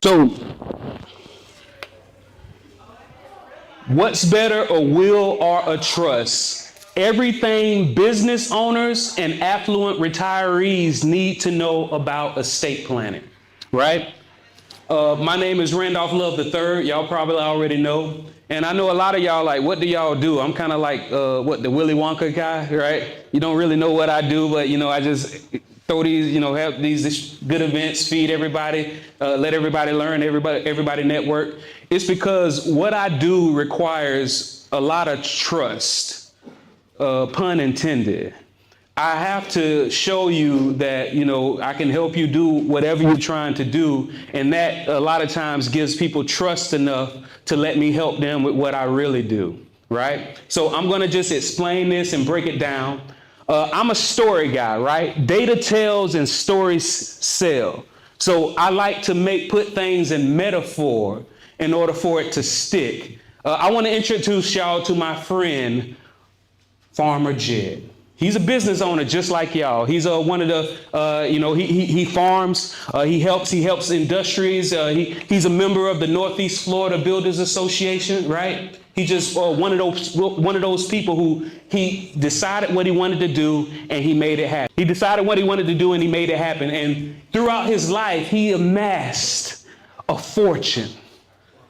So, what's better, a will or a trust? Everything business owners and affluent retirees need to know about estate planning, right? My name is Randolph Love III. Y'all probably already know. And I know a lot of y'all like, what do y'all do? I'm kind of like, the Willy Wonka guy, right? You don't really know what I do, but, I just throw these, have these good events, feed everybody, let everybody learn, everybody network. It's because what I do requires a lot of trust, pun intended. I have to show you that, I can help you do whatever you're trying to do. And that a lot of times gives people trust enough to let me help them with what I really do, right? So I'm going to just explain this and break it down. I'm a story guy, right? Data tells and stories sell. So I like to put things in metaphor in order for it to stick. I want to introduce y'all to my friend, Farmer Jed. He's a business owner just like y'all. He's one of the, he farms, he helps industries. He's a member of the Northeast Florida Builders Association, right? He just one of those people who he decided what he wanted to do and he made it happen. He decided what he wanted to do and he made it happen. And throughout his life, he amassed a fortune.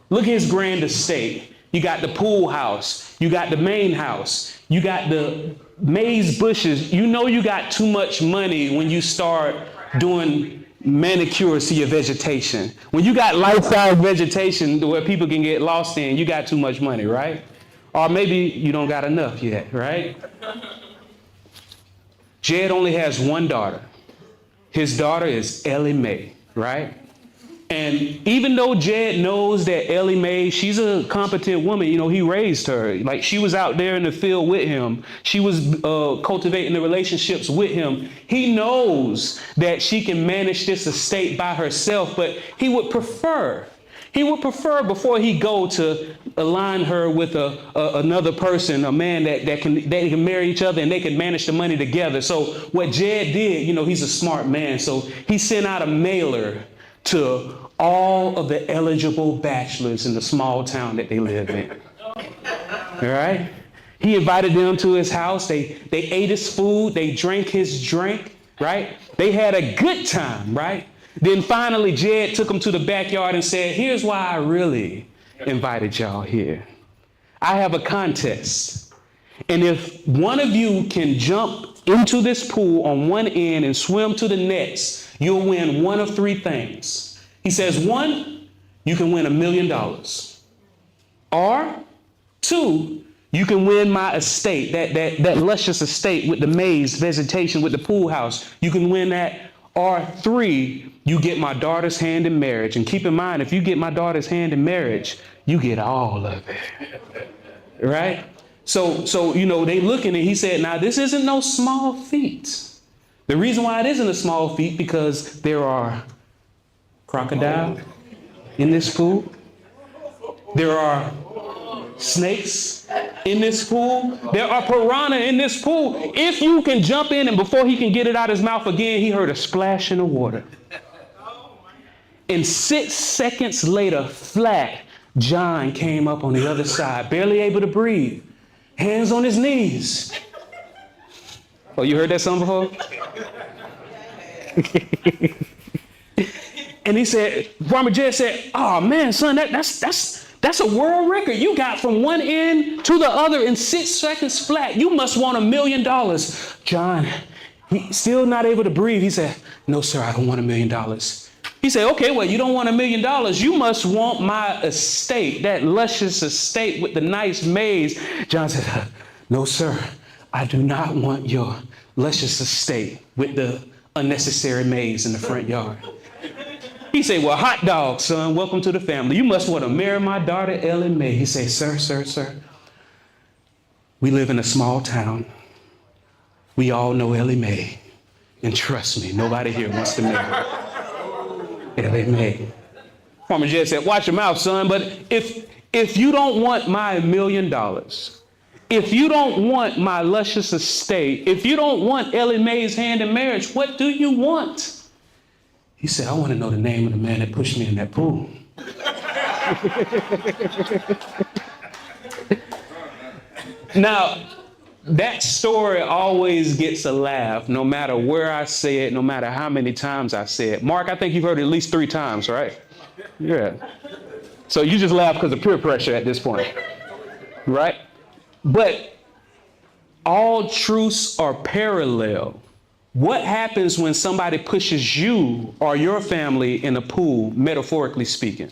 Look at his grand estate. You got the pool house. You got the main house. You got the maize bushes. You got too much money when you start doing manicures to your vegetation. When you got life-size vegetation where people can get lost in, you got too much money, right? Or maybe you don't got enough yet, right? Jed only has one daughter. His daughter is Ellie Mae, right? And even though Jed knows that Ellie Mae, she's a competent woman, he raised her. Like, she was out there in the field with him. She was cultivating the relationships with him. He knows that she can manage this estate by herself, but he would prefer before he go to align her with another person, a man they can marry each other and they can manage the money together. So what Jed did, he's a smart man. So he sent out a mailer to all of the eligible bachelors in the small town that they live in. All right? He invited them to his house. They ate his food. They drank his drink, right? They had a good time, right? Then finally, Jed took them to the backyard and said, here's why I really invited y'all here. I have a contest. And if one of you can jump into this pool on one end and swim to the next, you'll win one of three things. He says, one, you can win $1 million. Or two, you can win my estate, that luscious estate with the maize vegetation with the pool house. You can win that. Or three, you get my daughter's hand in marriage. And keep in mind, if you get my daughter's hand in marriage, you get all of it. Right? So they looking and he said, now this isn't no small feat. The reason why it isn't a small feat, because there are crocodile in this pool. There are snakes in this pool. There are piranha in this pool. If you can jump in and before he can get it out his mouth again, he heard a splash in the water. And 6 seconds later, flat, John came up on the other side, barely able to breathe, hands on his knees. Oh, you heard that song before? And he said, Farmer Jed said, oh man, son, that's a world record. You got from one end to the other in 6 seconds flat. You must want $1 million. John, he's still not able to breathe. He said, no, sir, I don't want $1 million. He said, okay, well, you don't want $1 million. You must want my estate, that luscious estate with the nice maize. John said, no, sir, I do not want your luscious estate with the unnecessary maize in the front yard. He said, well, hot dog, son, welcome to the family. You must want to marry my daughter, Ellie Mae. He said, sir, we live in a small town. We all know Ellie Mae. And trust me, nobody here wants to marry Ellie Mae. Farmer Jed said, watch your mouth, son, but if you don't want my $1 million, if you don't want my luscious estate, if you don't want Ellie Mae's hand in marriage, what do you want? He said, I want to know the name of the man that pushed me in that pool. Now, that story always gets a laugh, no matter where I say it, no matter how many times I say it. Mark, I think you've heard it at least 3 times, right? Yeah. So you just laugh because of peer pressure at this point, right? But all truths are parallel. What happens when somebody pushes you or your family in a pool, metaphorically speaking?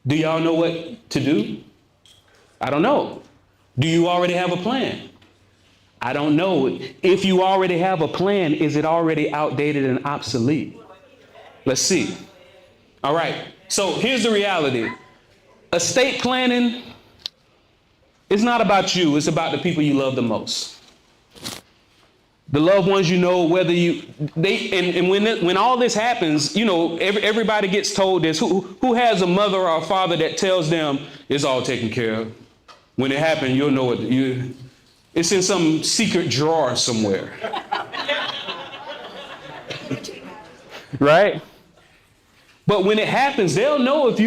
Do y'all know what to do? I don't know. Do you already have a plan? I don't know. If you already have a plan, is it already outdated and obsolete? Let's see. All right. So here's the reality. Estate planning is not about you. It's about the people you love the most. The loved ones you know, whether when all this happens, you know, everybody gets told this. Who has a mother or a father that tells them it's all taken care of? When it happens, you'll know it's in some secret drawer somewhere. Right? But when it happens, they'll know if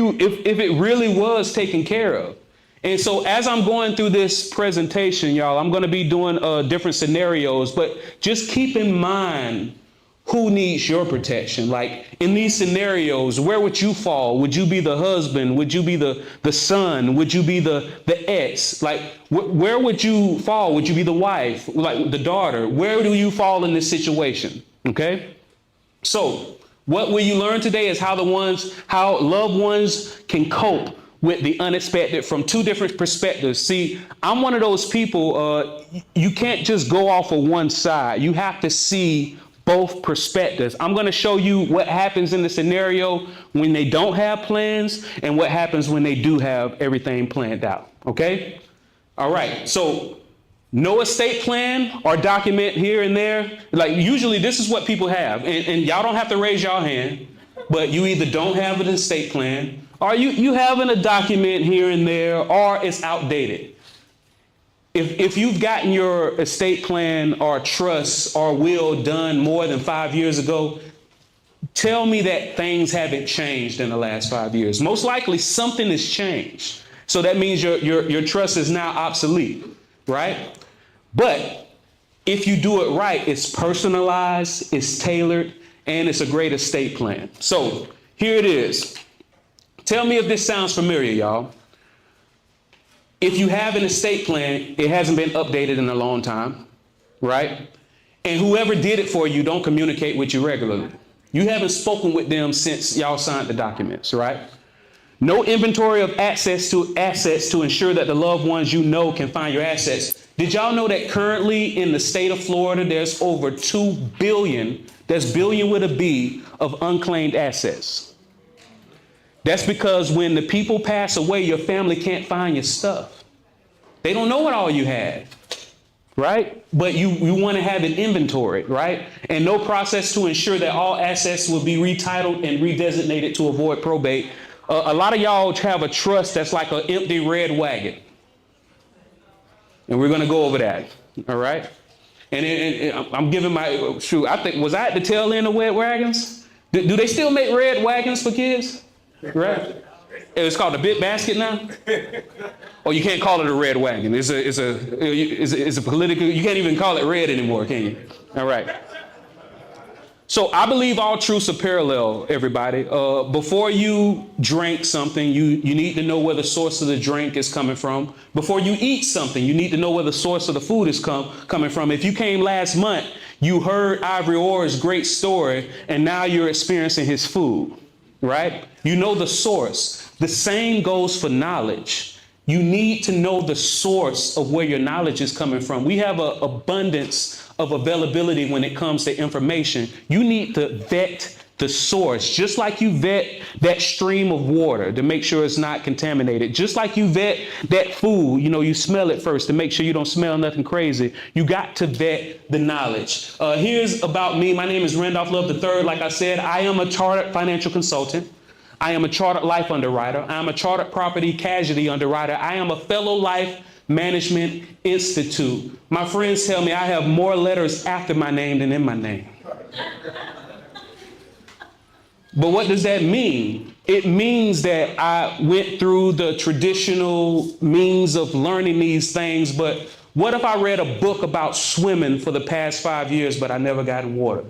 it really was taken care of. And so as I'm going through this presentation, y'all, I'm going to be doing different scenarios, but just keep in mind who needs your protection. Like in these scenarios, where would you fall? Would you be the husband? Would you be the son? Would you be the ex? Like where would you fall? Would you be the wife? Like the daughter? Where do you fall in this situation? Okay. So what will you learn today is how loved ones can cope with the unexpected from 2 different perspectives. See, I'm one of those people, you can't just go off of one side. You have to see both perspectives. I'm going to show you what happens in the scenario when they don't have plans and what happens when they do have everything planned out. Okay? All right. So no estate plan or document here and there. Like usually this is what people have. And y'all don't have to raise your hand, but you either don't have an estate plan or you having a document here and there, or it's outdated. If you've gotten your estate plan or trust or will done more than 5 years ago, tell me that things haven't changed in the last 5 years. Most likely something has changed. So that means your trust is now obsolete, right? But if you do it right, it's personalized, it's tailored, and it's a great estate plan. So here it is. Tell me if this sounds familiar, y'all. If you have an estate plan, it hasn't been updated in a long time, right? And whoever did it for you don't communicate with you regularly. You haven't spoken with them since y'all signed the documents, right? No inventory of assets to ensure that the loved ones you know can find your assets. Did y'all know that currently in the state of Florida, there's over 2 billion, that's billion with a B, of unclaimed assets? That's because when the people pass away, your family can't find your stuff. They don't know what all you had, right? But you want to have it inventoried, right? And no process to ensure that all assets will be retitled and redesignated to avoid probate. A lot of y'all have a trust that's like an empty red wagon. And we're going to go over that, all right? And I'm giving my, shoot, I think, was I at the tail end of red wagons? Do they still make red wagons for kids? Right? It's called a big basket now? Or you can't call it a red wagon. It's a political, you can't even call it red anymore, can you? All right. So I believe all truths are parallel, everybody. Before you drink something, you need to know where the source of the drink is coming from. Before you eat something, you need to know where the source of the food is coming from. If you came last month, you heard Ivory Orr's great story, and now you're experiencing his food, right? You know the source. The same goes for knowledge. You need to know the source of where your knowledge is coming from. We have an abundance of availability when it comes to information. You need to vet the source, just like you vet that stream of water to make sure it's not contaminated. Just like you vet that food, you smell it first to make sure you don't smell nothing crazy. You got to vet the knowledge. Here's about me. My name is Randolph Love III. Like I said, I am a chartered financial consultant. I am a chartered life underwriter. I am a chartered property casualty underwriter. I am a fellow Life Management Institute. My friends tell me I have more letters after my name than in my name. But what does that mean? It means that I went through the traditional means of learning these things, but what if I read a book about swimming for the past 5 years, but I never got in water?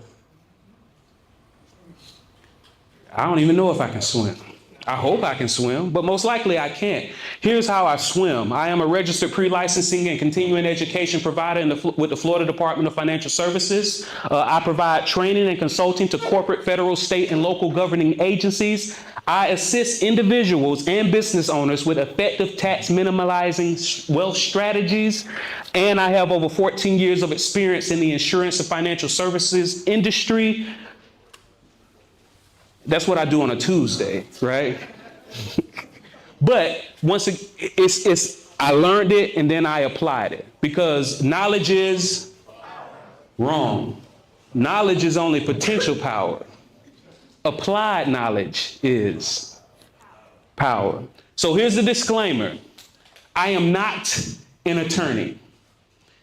I don't even know if I can swim. I hope I can swim, but most likely I can't. Here's how I swim. I am a registered pre-licensing and continuing education provider with the Florida Department of Financial Services. I provide training and consulting to corporate, federal, state, and local governing agencies. I assist individuals and business owners with effective tax minimizing wealth strategies. And I have over 14 years of experience in the insurance and financial services industry. That's what I do on a Tuesday, right? But once I learned it and then I applied it, because knowledge is wrong. Knowledge is only potential power. Applied knowledge is power. So here's the disclaimer. I am not an attorney.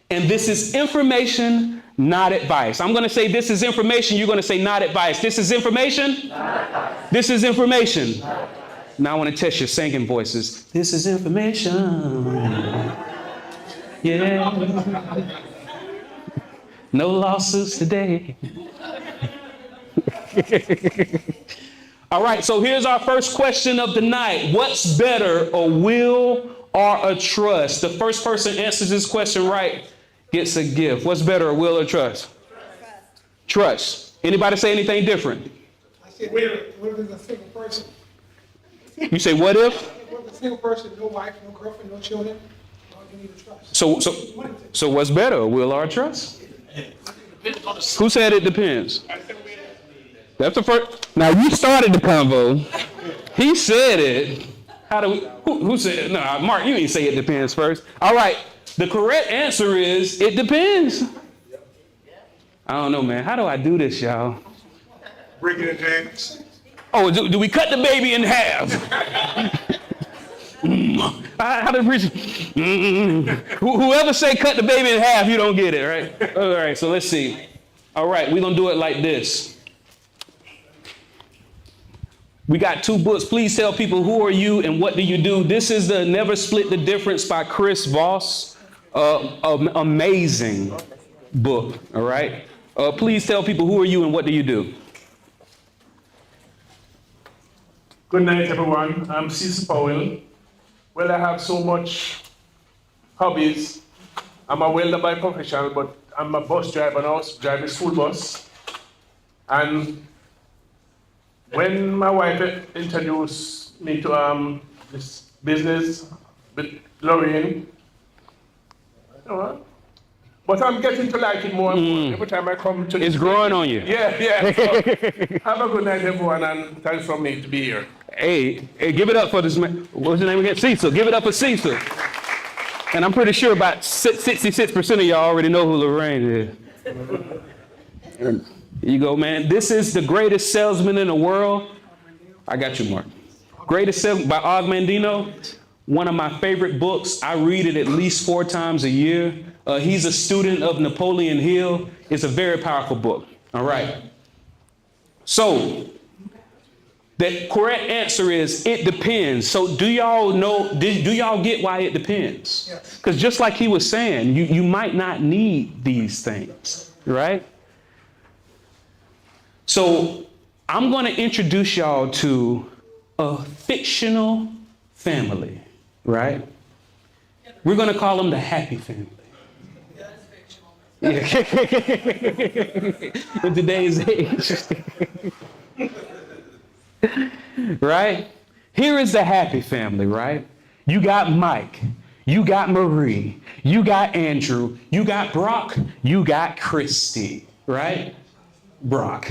And this is information, not advice. I'm going to say this is information. You're going to say not advice. This is information. Not advice. This is information. Not advice. Now I want to test your singing voices. This is information. Yeah. No lawsuits today. All right, so here's our first question of the night. What's better, a will or a trust? The first person answers this question right gets a gift. What's better, a will or trust? Trust. Anybody say anything different? I said, what if it's a single person? You say, what if? What if it's a single person, no wife, no girlfriend, no children? You need a trust. So what's better, a will or a trust? Who said it depends? That's the first. Now you started the convo. He said it. How do we? Who said it? No, Mark, you didn't say it depends first. All right. The correct answer is it depends. I don't know, man. How do I do this, y'all? Break it in half. Oh, do we cut the baby in half? How do we? Whoever say cut the baby in half, you don't get it, right? All right. So let's see. All right, we're gonna do it like this. We got 2 books. Please tell people who are you and what do you do. This is the Never Split the Difference by Chris Voss. Amazing book, all right? Please tell people who are you and what do you do. Good night, everyone. I'm Cecil Powell. Well, I have so much hobbies. I'm a welder by profession, but I'm a bus driver now, drive a school bus. And when my wife introduced me to this business with Lorraine, but I'm getting to like it more and more every time I come to. It's growing on you. Yeah. So, have a good night, everyone, and thanks for me to be here. Hey, give it up for this man. What's his name again? Cecil. Give it up for Cecil. And I'm pretty sure about 66% of y'all already know who Lorraine is. Here you go, man. This is the greatest salesman in the world. I got you, Mark. Greatest Salesman by Og Mandino. One of my favorite books. I read it at least 4 times a year. He's a student of Napoleon Hill. It's a very powerful book. All right. So the correct answer is it depends. So do y'all know, do y'all get why it depends? Because just like he was saying, you might not need these things, right? So I'm going to introduce y'all to a fictional family, right? We're going to call them the Happy Family. Yeah. In today's age. Right? Here is the Happy Family, right? You got Mike, you got Marie, you got Andrew, you got Brock, you got Christy, right? Brock.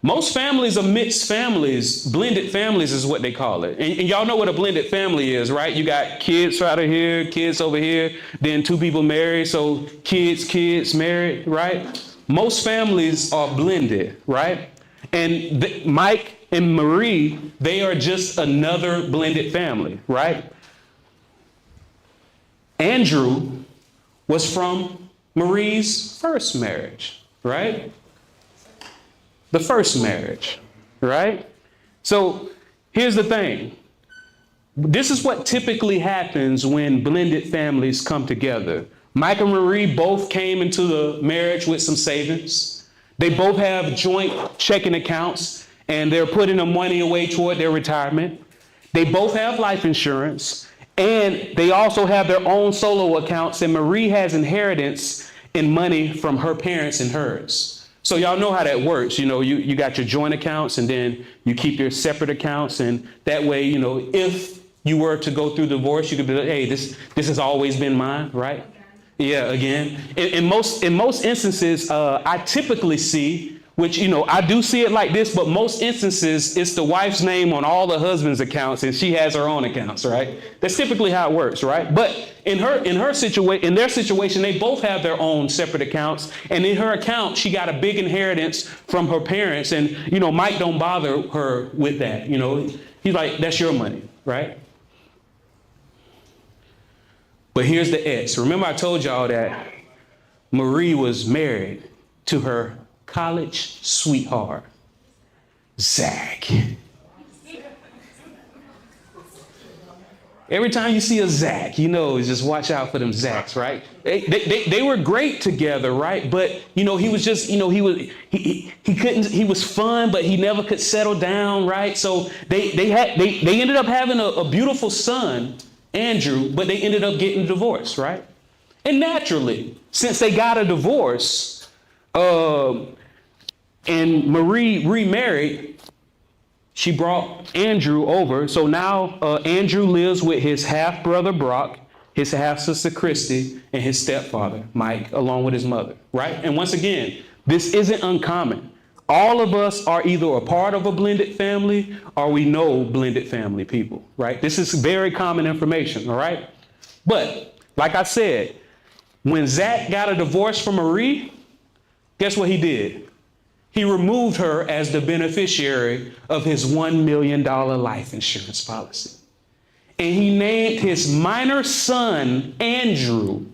Most families are mixed families. Blended families is what they call it. And y'all know what a blended family is, right? You got kids out of here, kids over here, then 2 people married, so kids married, right? Most families are blended, right? And Mike and Marie, they are just another blended family, right? Andrew was from Marie's first marriage, right? The first marriage. right? So here's the thing. This is what typically happens when blended families come together. Mike and Marie both came into the marriage with some savings. They both have joint checking accounts, and they're putting the money away toward their retirement. They both have life insurance, and they also have their own solo accounts, and Marie has inheritance in money from her parents and hers. So y'all know how that works. You got your joint accounts, and then you keep your separate accounts, and that way, if you were to go through divorce, you could be like, hey, this has always been mine, right? Yeah, again. In most instances, I typically see, which, I do see it like this, but most instances, it's the wife's name on all the husband's accounts, and she has her own accounts, right? That's typically how it works, right? But in their situation, they both have their own separate accounts, and in her account, she got a big inheritance from her parents, and, Mike don't bother her with that, He's like, that's your money, right? But here's the X. Remember I told y'all that Marie was married to her college sweetheart, Zach. Every time you see a Zach, just watch out for them Zachs, right? They were great together, right? But, he was just, he was fun, but he never could settle down, right? So they ended up having a beautiful son, Andrew, but they ended up getting divorced, right? And naturally, since they got a divorce, and Marie remarried, she brought Andrew over. So now Andrew lives with his half-brother Brock, his half-sister Christy, and his stepfather, Mike, along with his mother, right? And once again, this isn't uncommon. All of us are either a part of a blended family or we know blended family people, right? This is very common information, all right? But like I said, when Zach got a divorce from Marie, guess what he did? He removed her as the beneficiary of his $1 million life insurance policy. And he named his minor son, Andrew,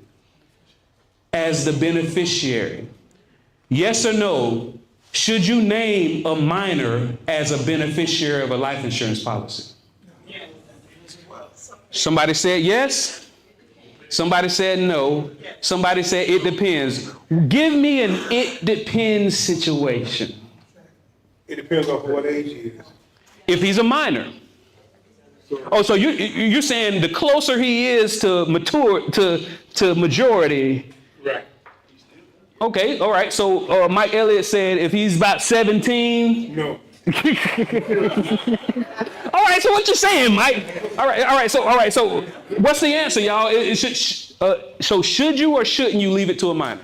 as the beneficiary. Yes or no? Should you name a minor as a beneficiary of a life insurance policy? Yes. Somebody said yes. Somebody said no. Somebody said it depends. Give me an it depends situation. It depends on what age he is. If he's a minor. So you're saying the closer he is to majority. Right. Okay, all right. So Mike Elliott said if he's about 17. No. All right. So what you saying, Mike? All right. So what's the answer, y'all? So should you or shouldn't you leave it to a minor?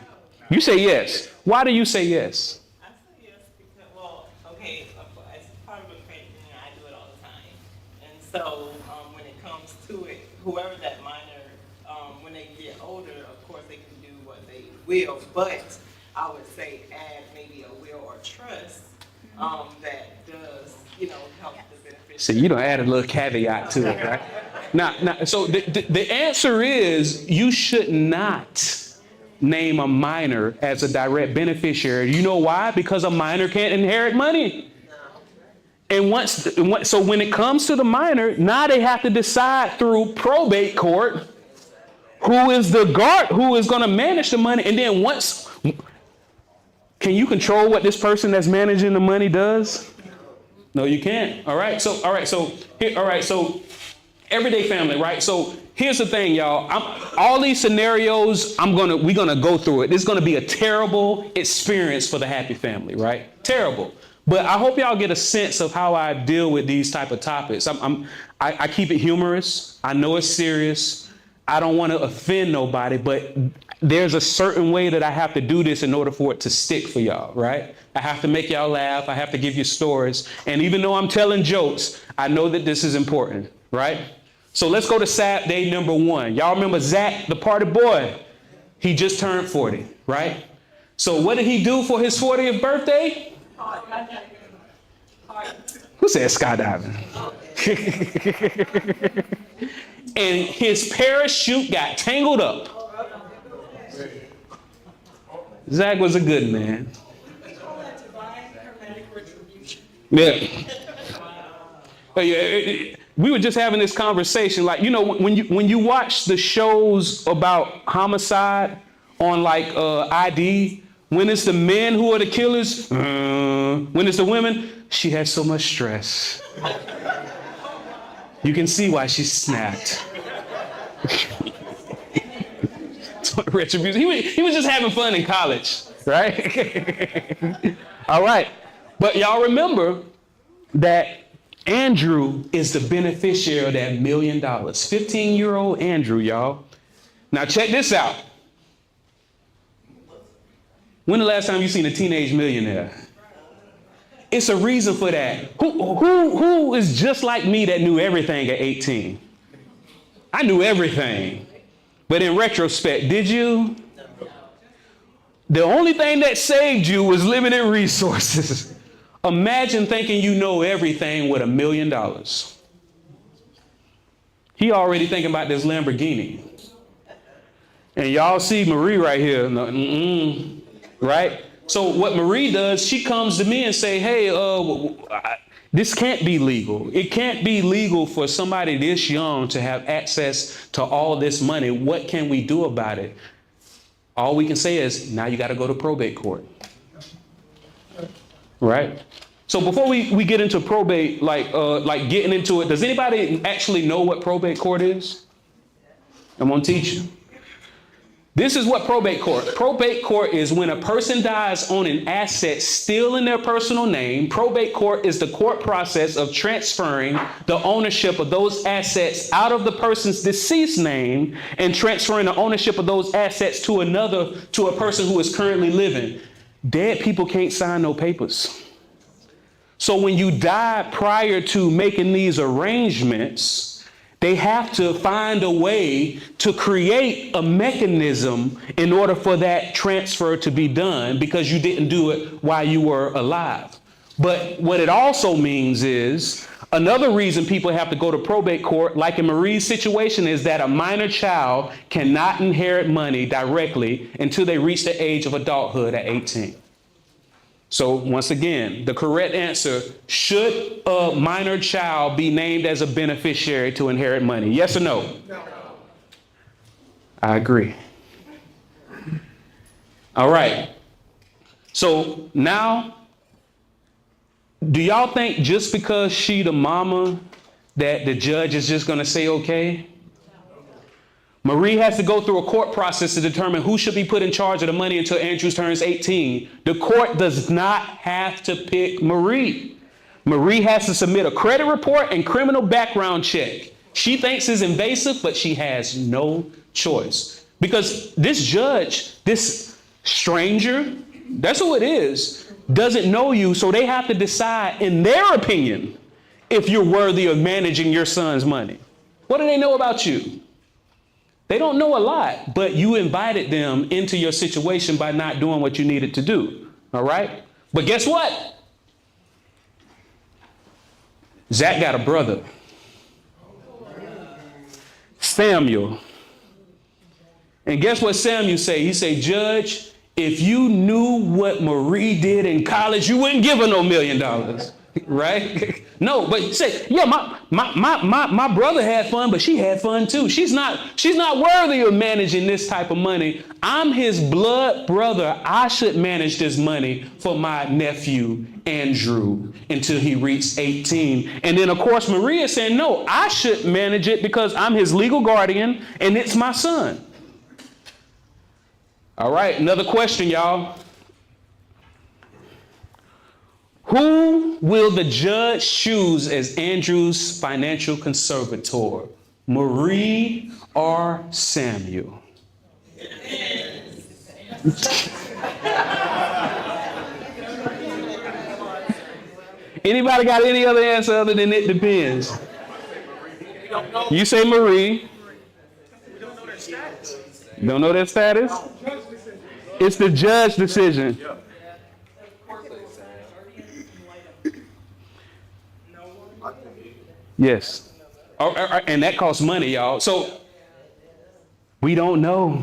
You say yes. Why do you say yes? I say yes because, okay, as part of a credit union, I do it all the time. And so when it comes to it, whoever that minor, when they get older, of course they can do what they will. But I would say add maybe a will or trust that does, help the beneficiary. So you don't add a little caveat to it, right? Now, so the answer is you should not name a minor as a direct beneficiary. You know why? Because a minor can't inherit money. And so when it comes to the minor, now they have to decide through probate court who is the guard, who is going to manage the money. And then can you control what this person that's managing the money does? No, you can't. All right. So everyday family, right? So here's the thing, y'all. All these scenarios, we're gonna go through it. It's gonna be a terrible experience for the happy family, right? Terrible. But I hope y'all get a sense of how I deal with these type of topics. I keep it humorous. I know it's serious. I don't want to offend nobody, but there's a certain way that I have to do this in order for it to stick for y'all, right? I have to make y'all laugh. I have to give you stories. And even though I'm telling jokes, I know that this is important, right? So let's go to Saturday number 1. Y'all remember Zach, the party boy? He just turned 40, right? So what did he do for his 40th birthday? Who said skydiving? And his parachute got tangled up. Zach was a good man. Yeah. We were just having this conversation, like, when you watch the shows about homicide on like ID, when it's the men who are the killers, when it's the women, she has so much stress. You can see why she snapped. Retribution. He was just having fun in college, right? All right. But y'all remember that Andrew is the beneficiary of that $1 million. 15-year-old Andrew, y'all. Now check this out. When the last time you seen a teenage millionaire? It's a reason for that. Who is just like me that knew everything at 18? I knew everything. But in retrospect, did you? The only thing that saved you was limited resources. Imagine thinking you know everything with $1 million. He already thinking about this Lamborghini. And y'all see Marie right here. Right? So what Marie does, she comes to me and say, hey, this can't be legal. It can't be legal for somebody this young to have access to all this money. What can we do about it? All we can say is, now you got to go to probate court. Right? So before we get into probate, like getting into it, does anybody actually know what probate court is? I'm going to teach you. This is what probate court. Probate court is when a person dies on an asset still in their personal name. Probate court is the court process of transferring the ownership of those assets out of the person's deceased name and transferring the ownership of those assets to a person who is currently living. Dead people can't sign no papers. So when you die prior to making these arrangements, they have to find a way to create a mechanism in order for that transfer to be done because you didn't do it while you were alive. But what it also means is another reason people have to go to probate court, like in Marie's situation, is that a minor child cannot inherit money directly until they reach the age of adulthood at 18. So once again, the correct answer, should a minor child be named as a beneficiary to inherit money? Yes or no? No. I agree. All right. So now, do y'all think just because she the mama that the judge is just going to say okay? Marie has to go through a court process to determine who should be put in charge of the money until Andrew turns 18. The court does not have to pick Marie. Marie has to submit a credit report and criminal background check. She thinks it's invasive, but she has no choice. Because this judge, this stranger, that's who it is, doesn't know you, so they have to decide, in their opinion, if you're worthy of managing your son's money. What do they know about you? They don't know a lot, but you invited them into your situation by not doing what you needed to do. All right? But guess what? Zach got a brother, Samuel. And guess what Samuel say? He say, Judge, if you knew what Marie did in college, you wouldn't give her no $1 million. Right? No, but say, yeah, my brother had fun, but she had fun too. She's not worthy of managing this type of money. I'm his blood brother. I should manage this money for my nephew, Andrew, until he reached 18. And then, of course, Maria said, no, I should manage it because I'm his legal guardian and it's my son. All right, another question, y'all. Who will the judge choose as Andrew's financial conservator? Marie or Samuel? Anybody got any other answer other than it depends? You say Marie. We don't know their status. You don't know their status? It's the judge's decision. Yes. And that costs money, y'all. So we don't know.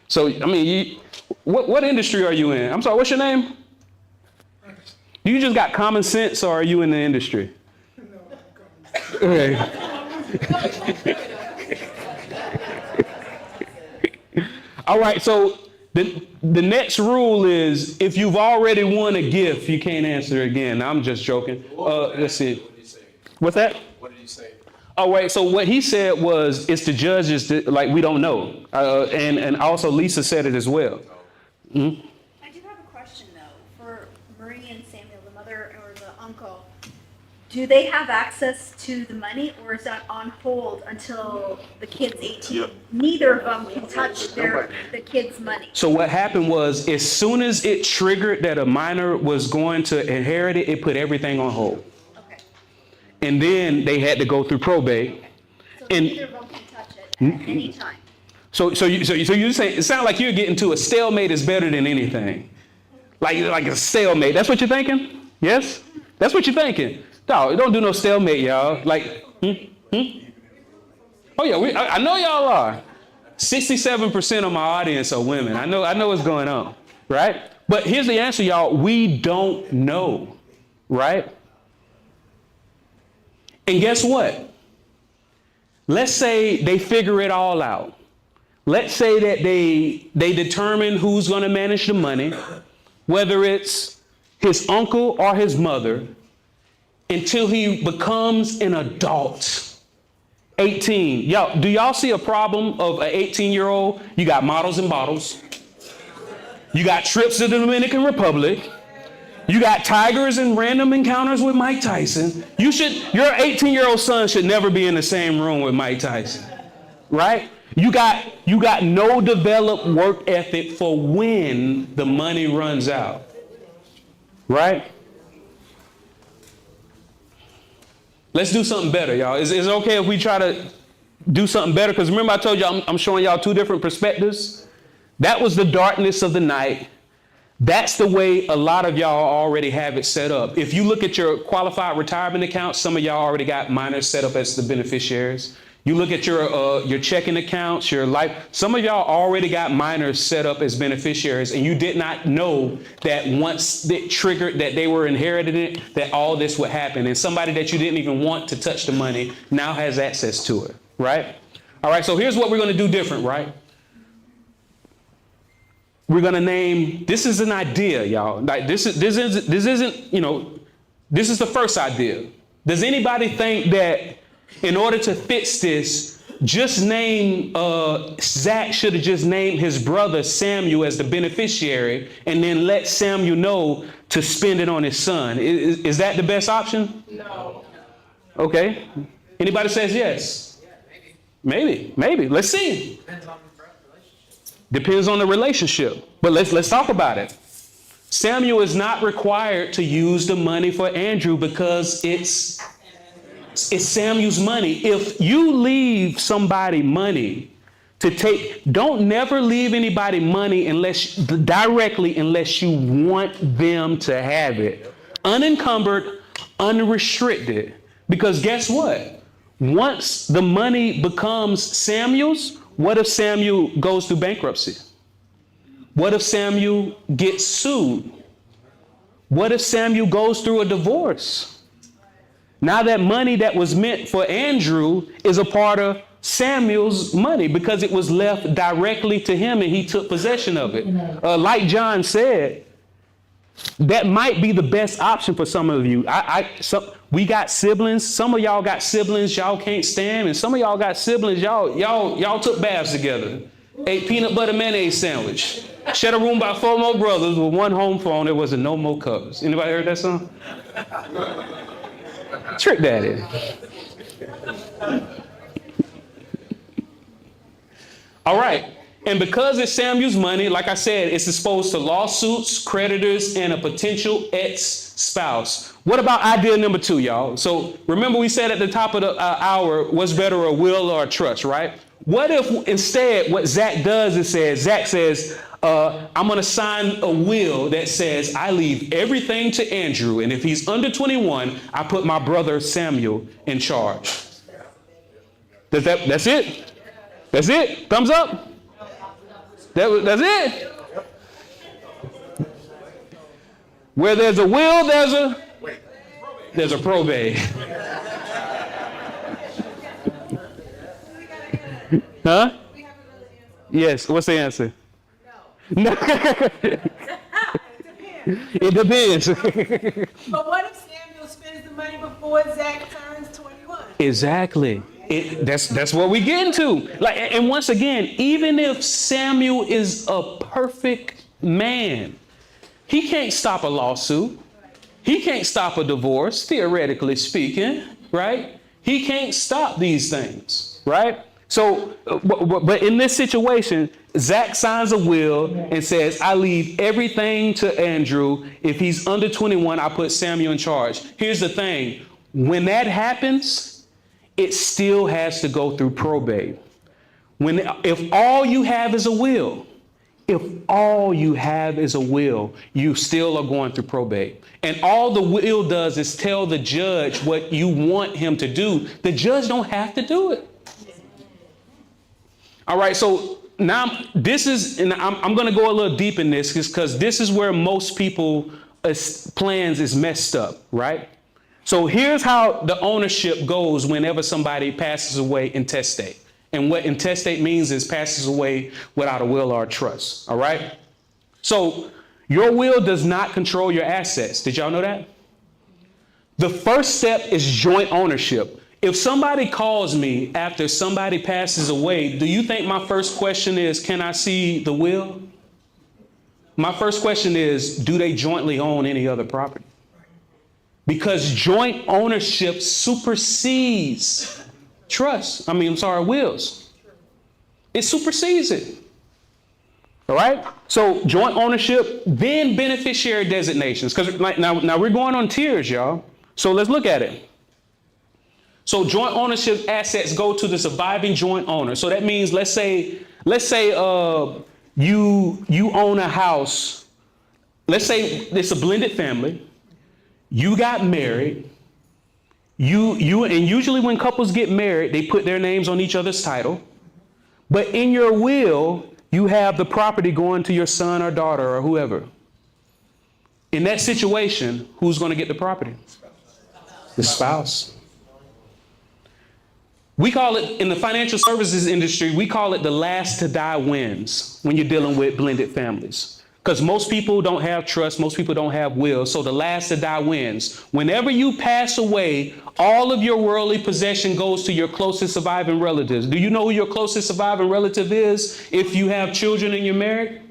So, I mean, what industry are you in? I'm sorry, what's your name? Do you just got common sense, or are you in the industry? Okay. All right, so the next rule is if you've already won a gift, you can't answer again. I'm just joking. Let's see. What did he say? What's that? What did he say? Oh, wait, so what he said was it's the judges that, like, we don't know. And also Lisa said it as well. Mm-hmm. I do have a question though, for Marie and Samuel, the mother or the uncle. Do they have access to the money, or is that on hold until the kid's 18? Yep. Neither of them can touch the kid's money. So what happened was, as soon as it triggered that a minor was going to inherit it, it put everything on hold. Okay. And then they had to go through probate. So And neither of them can touch it at any time. so you say it sounds like you're getting to a stalemate is better than anything. Like a stalemate. That's what you're thinking? Yes? That's what you're thinking. No, don't do no stalemate, y'all. Like, Oh yeah, I know y'all are. 67% of my audience are women. I know what's going on, right? But here's the answer, y'all. We don't know, right? And guess what? Let's say they figure it all out. Let's say that they determine who's going to manage the money, whether it's his uncle or his mother, until he becomes an adult. 18. Y'all, do y'all see a problem of an 18-year-old? You got models and bottles. You got trips to the Dominican Republic. You got tigers and random encounters with Mike Tyson. Your 18-year-old son should never be in the same room with Mike Tyson, right? You got no developed work ethic for when the money runs out, right? Let's do something better, y'all. Is it okay if we try to do something better? Because remember I told y'all I'm showing y'all two different perspectives. That was the darkness of the night. That's the way a lot of y'all already have it set up. If you look at your qualified retirement account, some of y'all already got minors set up as the beneficiaries. You look at your checking accounts, your life, some of y'all already got minors set up as beneficiaries, and you did not know that once it triggered that they were inheriting it, that all this would happen. And somebody that you didn't even want to touch the money now has access to it, right? All right, so here's what we're going to do different, right? We're going to name, this is an idea, y'all. Like this isn't, this is the first idea. Does anybody think that in order to fix this, just name, Zach should have just named his brother Samuel as the beneficiary and then let Samuel know to spend it on his son? Is that the best option? No. Okay. Anybody says yes? Maybe. Let's see. Depends on the relationship. But let's talk about it. Samuel is not required to use the money for Andrew because it's Samuel's money. If you leave somebody money to take, don't never leave anybody money unless you want them to have it. Unencumbered, unrestricted. Because guess what? Once the money becomes Samuel's, what if Samuel goes through bankruptcy? What if Samuel gets sued? What if Samuel goes through a divorce? Now that money that was meant for Andrew is a part of Samuel's money because it was left directly to him and he took possession of it. Like John said, that might be the best option for some of you. We got siblings. Some of y'all got siblings y'all can't stand, and some of y'all got siblings y'all took baths together, ate peanut butter mayonnaise sandwich, shared a room by 4 more brothers with one home phone. There wasn't no more covers. Anybody heard that song? Trick Daddy. All right. And because it's Samuel's money, like I said, it's exposed to lawsuits, creditors, and a potential ex-spouse. What about idea number 2, y'all? So remember we said at the top of the hour, what's better, a will or a trust, right? What if instead what Zach does is Zach says, I'm going to sign a will that says I leave everything to Andrew, and if he's under 21, I put my brother Samuel in charge. That's it? That's it? Thumbs up? That's it? Where there's a will, there's a probate. Huh? Yes. What's the answer? No. It depends. But what if Samuel spends the money before Zach turns 21? Exactly. That's what we get into. Like, and once again, even if Samuel is a perfect man, he can't stop a lawsuit. He can't stop a divorce, theoretically speaking, right? He can't stop these things, right? So, but in this situation, Zach signs a will and says, I leave everything to Andrew. If he's under 21, I put Samuel in charge. Here's the thing. When that happens, it still has to go through probate. If all you have is a will, you still are going through probate. And all the will does is tell the judge what you want him to do. The judge don't have to do it. All right, so now this is, and I'm going to go a little deep in this because this is where most people plans is messed up, right? So here's how the ownership goes whenever somebody passes away intestate. And what intestate means is passes away without a will or a trust, all right? So your will does not control your assets. Did y'all know that? The first step is joint ownership. If somebody calls me after somebody passes away, do you think my first question is, can I see the will? My first question is, do they jointly own any other property? Because joint ownership supersedes wills. It supersedes it. All right? So joint ownership, then beneficiary designations. Because now we're going on tiers, y'all. So let's look at it. So joint ownership assets go to the surviving joint owner. So that means, let's say you own a house. Let's say it's a blended family. You got married. And usually when couples get married, they put their names on each other's title. But in your will, you have the property going to your son or daughter or whoever. In that situation, who's going to get the property? The spouse. We call it, in the financial services industry, we call it the last to die wins when you're dealing with blended families. Because most people don't have trust, most people don't have will, so the last to die wins. Whenever you pass away, all of your worldly possession goes to your closest surviving relatives. Do you know who your closest surviving relative is if you have children and you're married?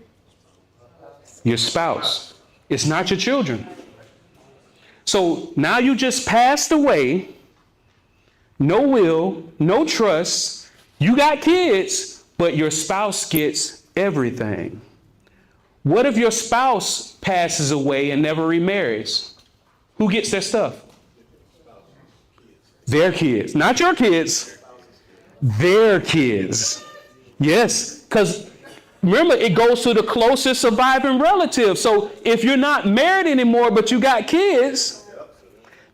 Your spouse. It's not your children. So now you just passed away. No will, no trust. You got kids, but your spouse gets everything. What if your spouse passes away and never remarries? Who gets their stuff? Their kids. Not your kids. Their kids. Yes, because remember, it goes to the closest surviving relative. So if you're not married anymore, but you got kids,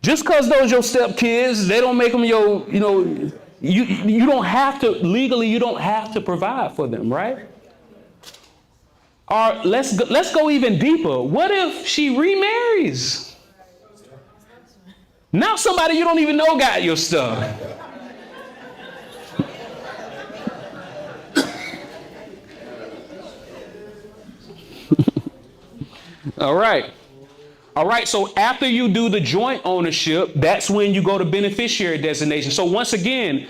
just because those your stepkids, they don't make them you don't have to, legally, you don't have to provide for them, right? Or let's go even deeper. What if she remarries? Now somebody you don't even know got your stuff. All right. All right, so after you do the joint ownership, that's when you go to beneficiary designation. So once again,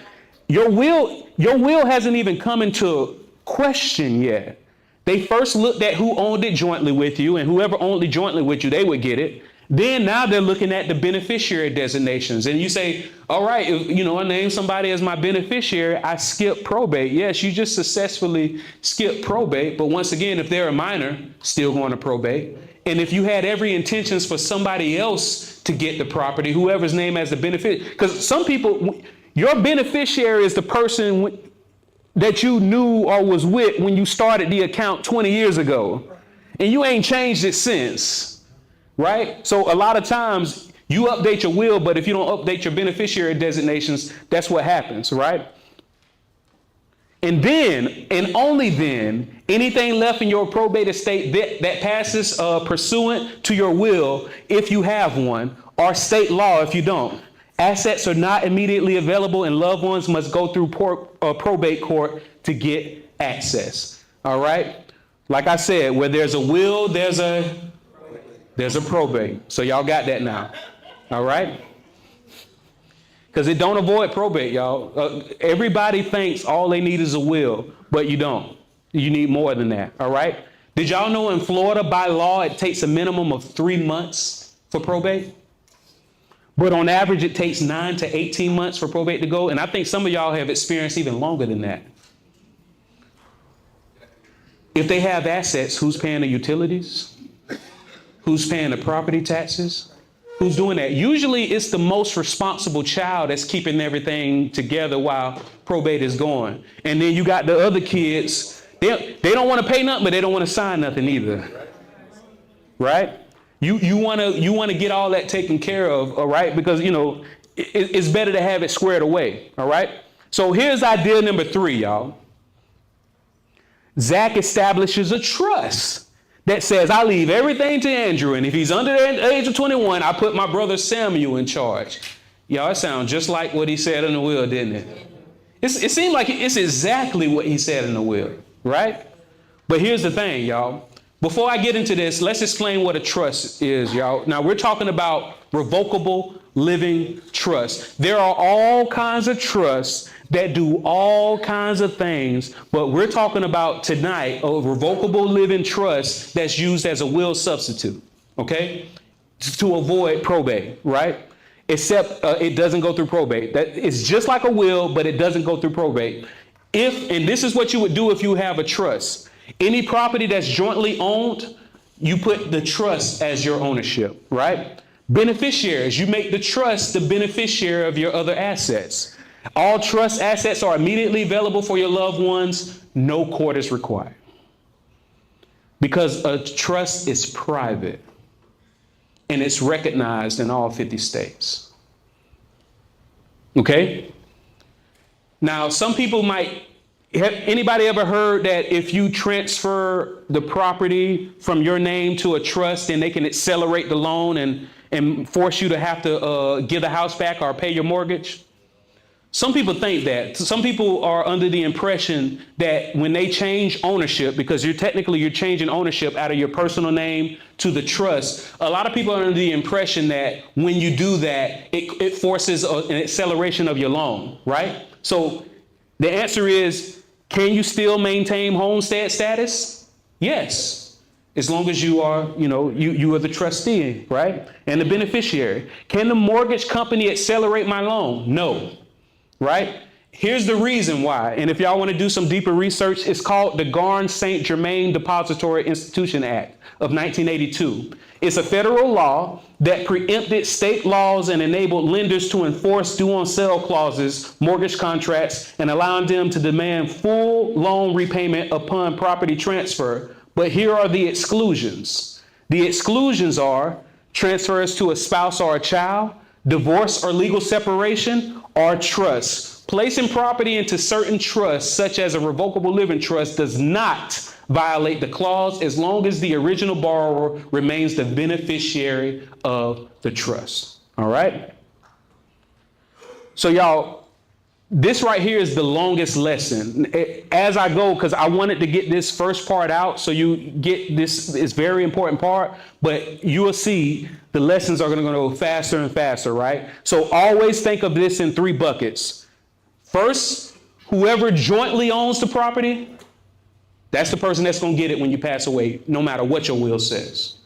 your will hasn't even come into question yet. They first looked at who owned it jointly with you, and whoever owned it jointly with you, they would get it. Then now they're looking at the beneficiary designations. And you say, all right, I name somebody as my beneficiary, I skip probate. Yes, you just successfully skip probate. But once again, if they're a minor, still going to probate. And if you had every intentions for somebody else to get the property, whoever's name as the beneficiary, because some people, your beneficiary is the person that you knew or was with when you started the account 20 years ago. And you ain't changed it since, right? So a lot of times you update your will, but if you don't update your beneficiary designations, that's what happens, right? And then, and only then, anything left in your probate estate that passes pursuant to your will, if you have one, or state law if you don't. Assets are not immediately available, and loved ones must go through probate court to get access. All right? Like I said, where there's a will, there's a probate. So y'all got that now. All right? Because it don't avoid probate, y'all. Everybody thinks all they need is a will, but you don't. You need more than that, all right? Did y'all know in Florida, by law, it takes a minimum of 3 months for probate? But on average, it takes 9 to 18 months for probate to go. And I think some of y'all have experienced even longer than that. If they have assets, who's paying the utilities? Who's paying the property taxes? Who's doing that? Usually it's the most responsible child that's keeping everything together while probate is going. And then you got the other kids, they don't want to pay nothing, but they don't want to sign nothing either. Right? You want to get all that taken care of, all right? Because, you know, it's better to have it squared away, all right? So here's idea number 3, y'all. Zach establishes a trust that says, I leave everything to Andrew, and if he's under the age of 21, I put my brother Samuel in charge. Y'all, it sounds just like what he said in the will, didn't it? It seemed like it's exactly what he said in the will, right? But here's the thing, y'all. Before I get into this, let's explain what a trust is, y'all. Now, we're talking about revocable living trust. There are all kinds of trusts that do all kinds of things, but we're talking about tonight a revocable living trust that's used as a will substitute, okay? To avoid probate, right? Except it doesn't go through probate. That it's just like a will, but it doesn't go through probate. And this is what you would do if you have a trust. Any property that's jointly owned, you put the trust as your ownership, right? Beneficiaries, you make the trust the beneficiary of your other assets. All trust assets are immediately available for your loved ones. No court is required. Because a trust is private and it's recognized in all 50 states. Okay? Now, some people might, have anybody ever heard that if you transfer the property from your name to a trust, then they can accelerate the loan and force you to have to give the house back or pay your mortgage? Some people think that. Some people are under the impression that when they change ownership, because you're changing ownership out of your personal name to the trust, a lot of people are under the impression that when you do that, it forces an acceleration of your loan, right? So the answer is, can you still maintain homestead status? Yes. As long as you are, you are the trustee, right? And the beneficiary. Can the mortgage company accelerate my loan? No. Right? Here's the reason why. And if y'all want to do some deeper research, it's called the Garn-St. Germain Depository Institution Act of 1982. It's a federal law that preempted state laws and enabled lenders to enforce due on sale clauses, mortgage contracts, and allowing them to demand full loan repayment upon property transfer. But here are the exclusions. The exclusions are transfers to a spouse or a child, divorce or legal separation, or trust. Placing property into certain trusts, such as a revocable living trust, does not violate the clause as long as the original borrower remains the beneficiary of the trust. All right? So y'all, this right here is the longest lesson. As I go, because I wanted to get this first part out so you get this, it's very important part, but you will see the lessons are going to go faster and faster, right? So always think of this in 3 buckets. First, whoever jointly owns the property, that's the person that's going to get it when you pass away, no matter what your will says.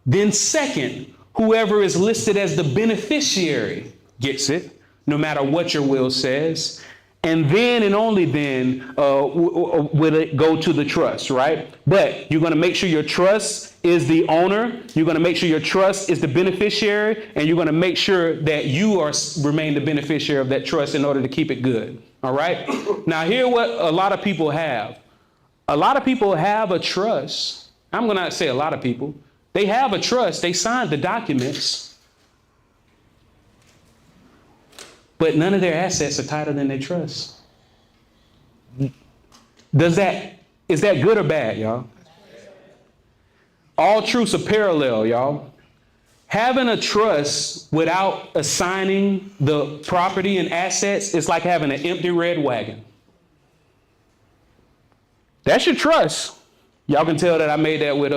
Then second, whoever is listed as the beneficiary gets it, no matter what your will says. And then and only then will it go to the trust, right? But you're going to make sure your trust is the owner. You're going to make sure your trust is the beneficiary. And you're going to make sure that you remain the beneficiary of that trust in order to keep it good. All right? Now, here's what a lot of people have. A lot of people have a trust. I'm going to say a lot of people. They have a trust. They signed the documents. But none of their assets are titled in their trust. Is that good or bad, y'all? All truths are parallel, y'all. Having a trust without assigning the property and assets is like having an empty red wagon. That's your trust. Y'all can tell that I made that with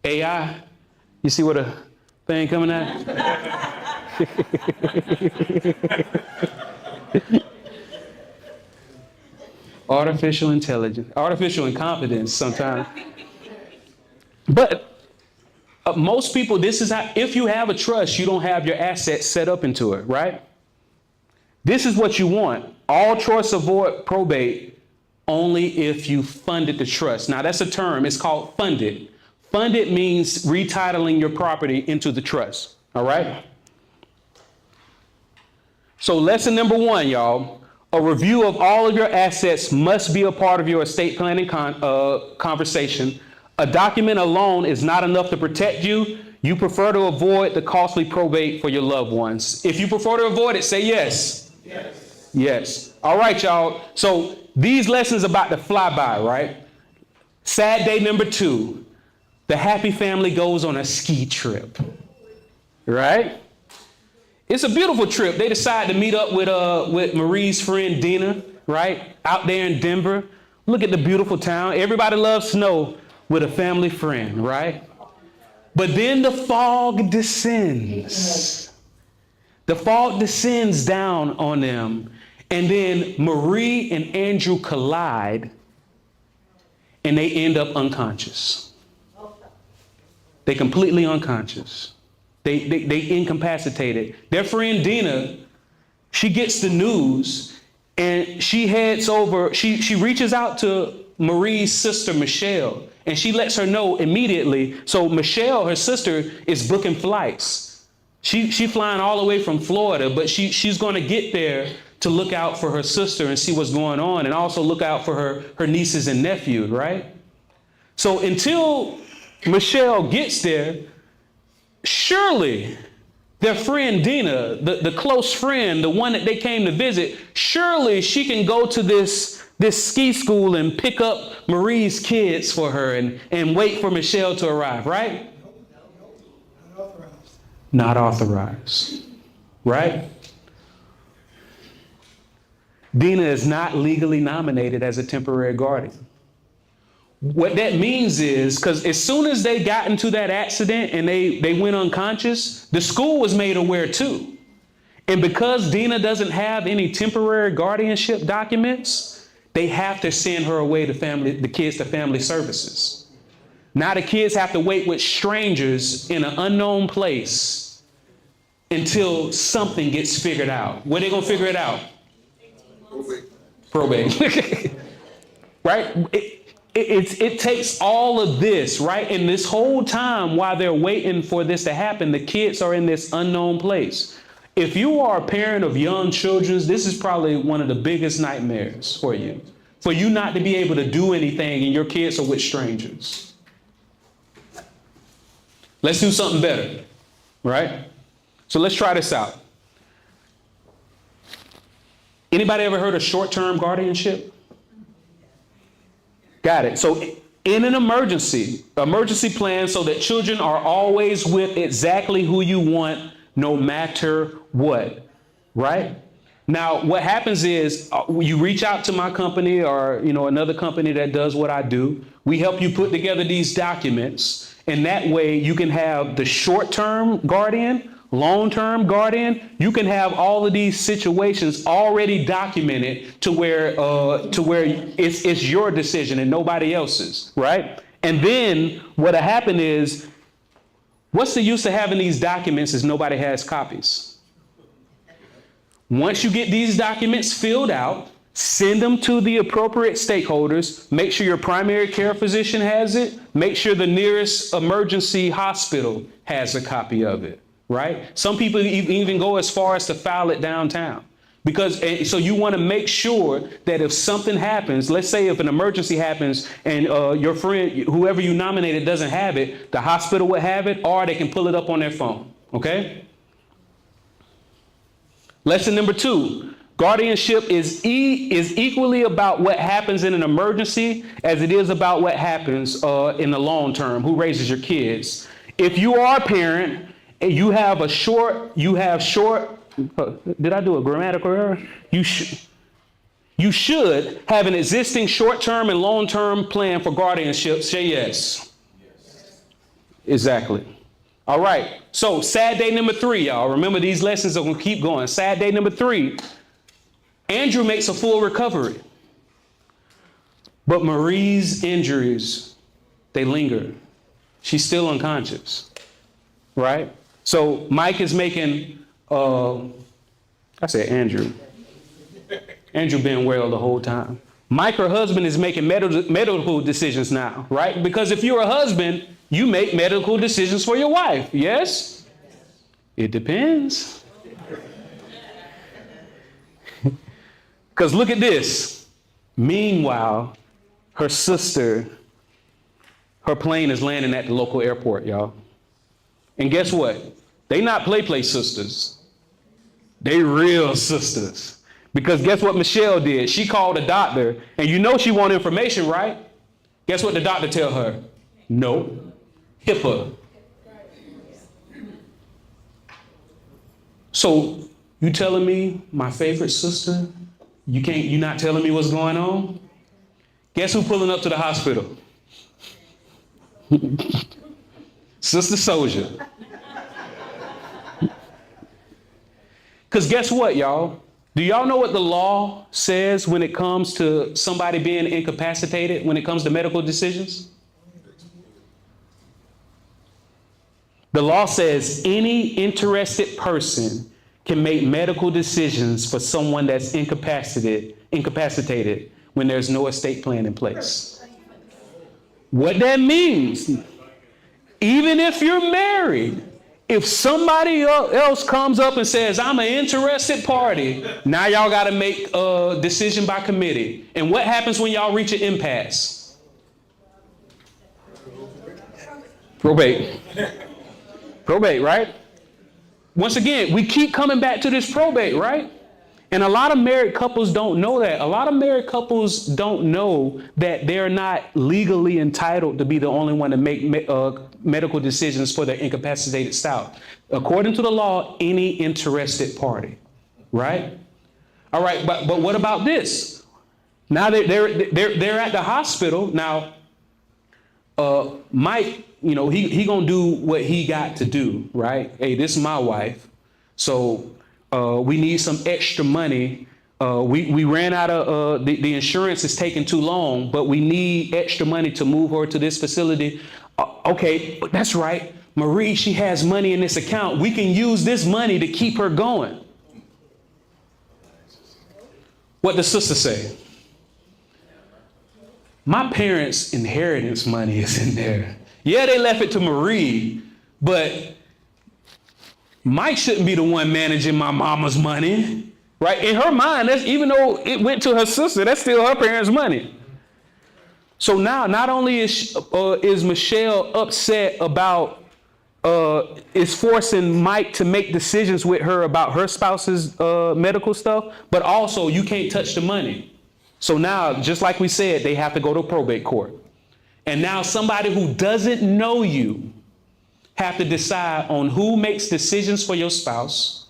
AI. You see what a thing coming at? Artificial intelligence, artificial incompetence sometimes. But most people, this is how, if you have a trust, you don't have your assets set up into it, right? This is what you want. All trusts avoid probate only if you funded the trust. Now that's a term, it's called funded. Funded means retitling your property into the trust, all right? So lesson number 1, y'all, a review of all of your assets must be a part of your estate planning conversation. A document alone is not enough to protect you. You prefer to avoid the costly probate for your loved ones. If you prefer to avoid it, say yes. Yes. Yes. All right, y'all. So these lessons about to fly by, right? Sad day number 2. The happy family goes on a ski trip, right? It's a beautiful trip. They decide to meet up with Marie's friend Dina, right? Out there in Denver. Look at the beautiful town. Everybody loves snow with a family friend, right? But then the fog descends. The fog descends down on them. And then Marie and Andrew collide and they end up unconscious. They completely unconscious. They incapacitated. Their friend Dina, she gets the news and she heads over, she reaches out to Marie's sister, Michelle, and she lets her know immediately. So Michelle, her sister, is booking flights. She flying all the way from Florida, but she's going to get there to look out for her sister and see what's going on, and also look out for her nieces and nephews, right? So until Michelle gets there, surely their friend Dina, the close friend, the one that they came to visit, surely she can go to this ski school and pick up Marie's kids for her and wait for Michelle to arrive, right? Not authorized. Not authorized, right? Dina is not legally nominated as a temporary guardian. What that means is, because as soon as they got into that accident and they went unconscious, the school was made aware too. And because Dina doesn't have any temporary guardianship documents, they have to send her away to the kids to family services. Now the kids have to wait with strangers in an unknown place until something gets figured out. Where they gonna figure it out? Probate. Right? It takes all of this, right? And this whole time while they're waiting for this to happen, the kids are in this unknown place. If you are a parent of young children, this is probably one of the biggest nightmares for you. For you not to be able to do anything and your kids are with strangers. Let's do something better, right? So let's try this out. Anybody ever heard of short-term guardianship? Got it. So in an emergency plan so that children are always with exactly who you want, no matter what, right? Now, what happens is you reach out to my company or, another company that does what I do. We help you put together these documents, and that way you can have the short-term guardian, long-term guardian. You can have all of these situations already documented to where it's your decision and nobody else's, right? And then what'll happen is, what's the use of having these documents if nobody has copies? Once you get these documents filled out, send them to the appropriate stakeholders. Make sure your primary care physician has it. Make sure the nearest emergency hospital has a copy of it, right? Some people even go as far as to file it downtown. So you want to make sure that if something happens, let's say if an emergency happens and your friend, whoever you nominated doesn't have it, the hospital would have it, or they can pull it up on their phone, okay? Lesson number 2, Guardianship is equally about what happens in an emergency as it is about what happens in the long term, who raises your kids. If you are a parent and you have short, did I do a grammatical error? You should have an existing short-term and long-term plan for guardianship. Say yes. Exactly. All right. So sad day number 3, y'all. Remember, these lessons are going to keep going. Sad day number 3. Andrew makes a full recovery. But Marie's injuries, they linger. She's still unconscious. Right? So Mike is making, I said Andrew. Andrew been well the whole time. Mike, her husband, is making medical decisions now, right? Because if you're a husband, you make medical decisions for your wife, yes? It depends. Because look at this. Meanwhile, her sister, her plane is landing at the local airport, y'all. And guess what? They not play sisters. They real sisters. Because guess what Michelle did? She called a doctor, and you know she want information, right? Guess what the doctor tell her? No. HIPAA. So you telling me my favorite sister, you're not telling me what's going on? Guess who pulling up to the hospital? Sister Soldier. Because guess what, y'all? Do y'all know what the law says when it comes to somebody being incapacitated, when it comes to medical decisions? The law says any interested person can make medical decisions for someone that's incapacitated when there's no estate plan in place. What that means, even if you're married, if somebody else comes up and says, I'm an interested party, now y'all got to make a decision by committee. And what happens when y'all reach an impasse? Probate. Probate, right? Once again, we keep coming back to this probate, right? And a lot of married couples don't know that. A lot of married couples don't know that they're not legally entitled to be the only one to make medical decisions for their incapacitated spouse. According to the law, any interested party, right? All right, but what about this? Now they're at the hospital. Now, Mike, you know, he gonna do what he got to do, right? Hey, this is my wife, so we need some extra money. We ran out of, the insurance is taking too long, but we need extra money to move her to this facility. Okay, that's right. Marie, she has money in this account. We can use this money to keep her going. What the sister say? My parents' inheritance money is in there. Yeah, they left it to Marie, but Mike shouldn't be the one managing my mama's money, right? In her mind, that's, even though it went to her sister, that's still her parents' money. So now, not only is Michelle upset about, is forcing Mike to make decisions with her about her spouse's medical stuff, but also you can't touch the money. So now, just like we said, they have to go to probate court. And now somebody who doesn't know you have to decide on who makes decisions for your spouse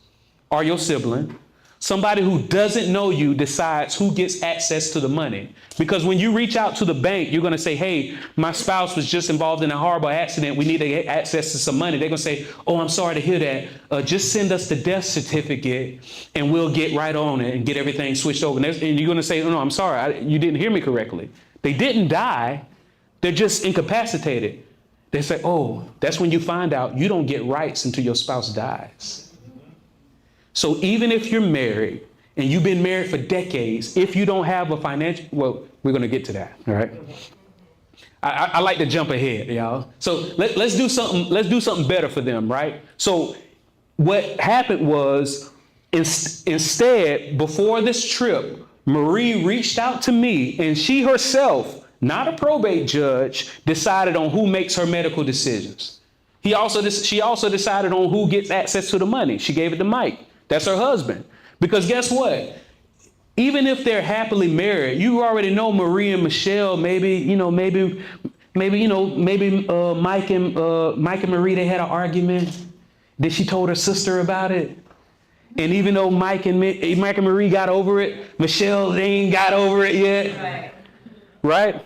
or your sibling. Somebody who doesn't know you decides who gets access to the money. Because when you reach out to the bank, you're going to say, hey, my spouse was just involved in a horrible accident. We need to get access to some money. They're going to say, oh, I'm sorry to hear that. Just send us the death certificate and we'll get right on it and get everything switched over. And you're going to say, oh, no, I'm sorry. You didn't hear me correctly. They didn't die. They're just incapacitated. They say, oh, that's when you find out you don't get rights until your spouse dies. So even if you're married and you've been married for decades, if you don't have a financial, well, we're going to get to that, all right? I like to jump ahead, y'all. So let's do something better for them, right? So what happened was, instead, before this trip, Marie reached out to me, and she herself, not a probate judge, decided on who makes her medical decisions. She also decided on who gets access to the money. She gave it to Mike. That's her husband. Because guess what? even if they're happily married, you already know Marie and Michelle, maybe Mike and Marie, they had an argument. Then she told her sister about it. And even though Mike and Marie got over it, Michelle, they ain't got over it yet. Right?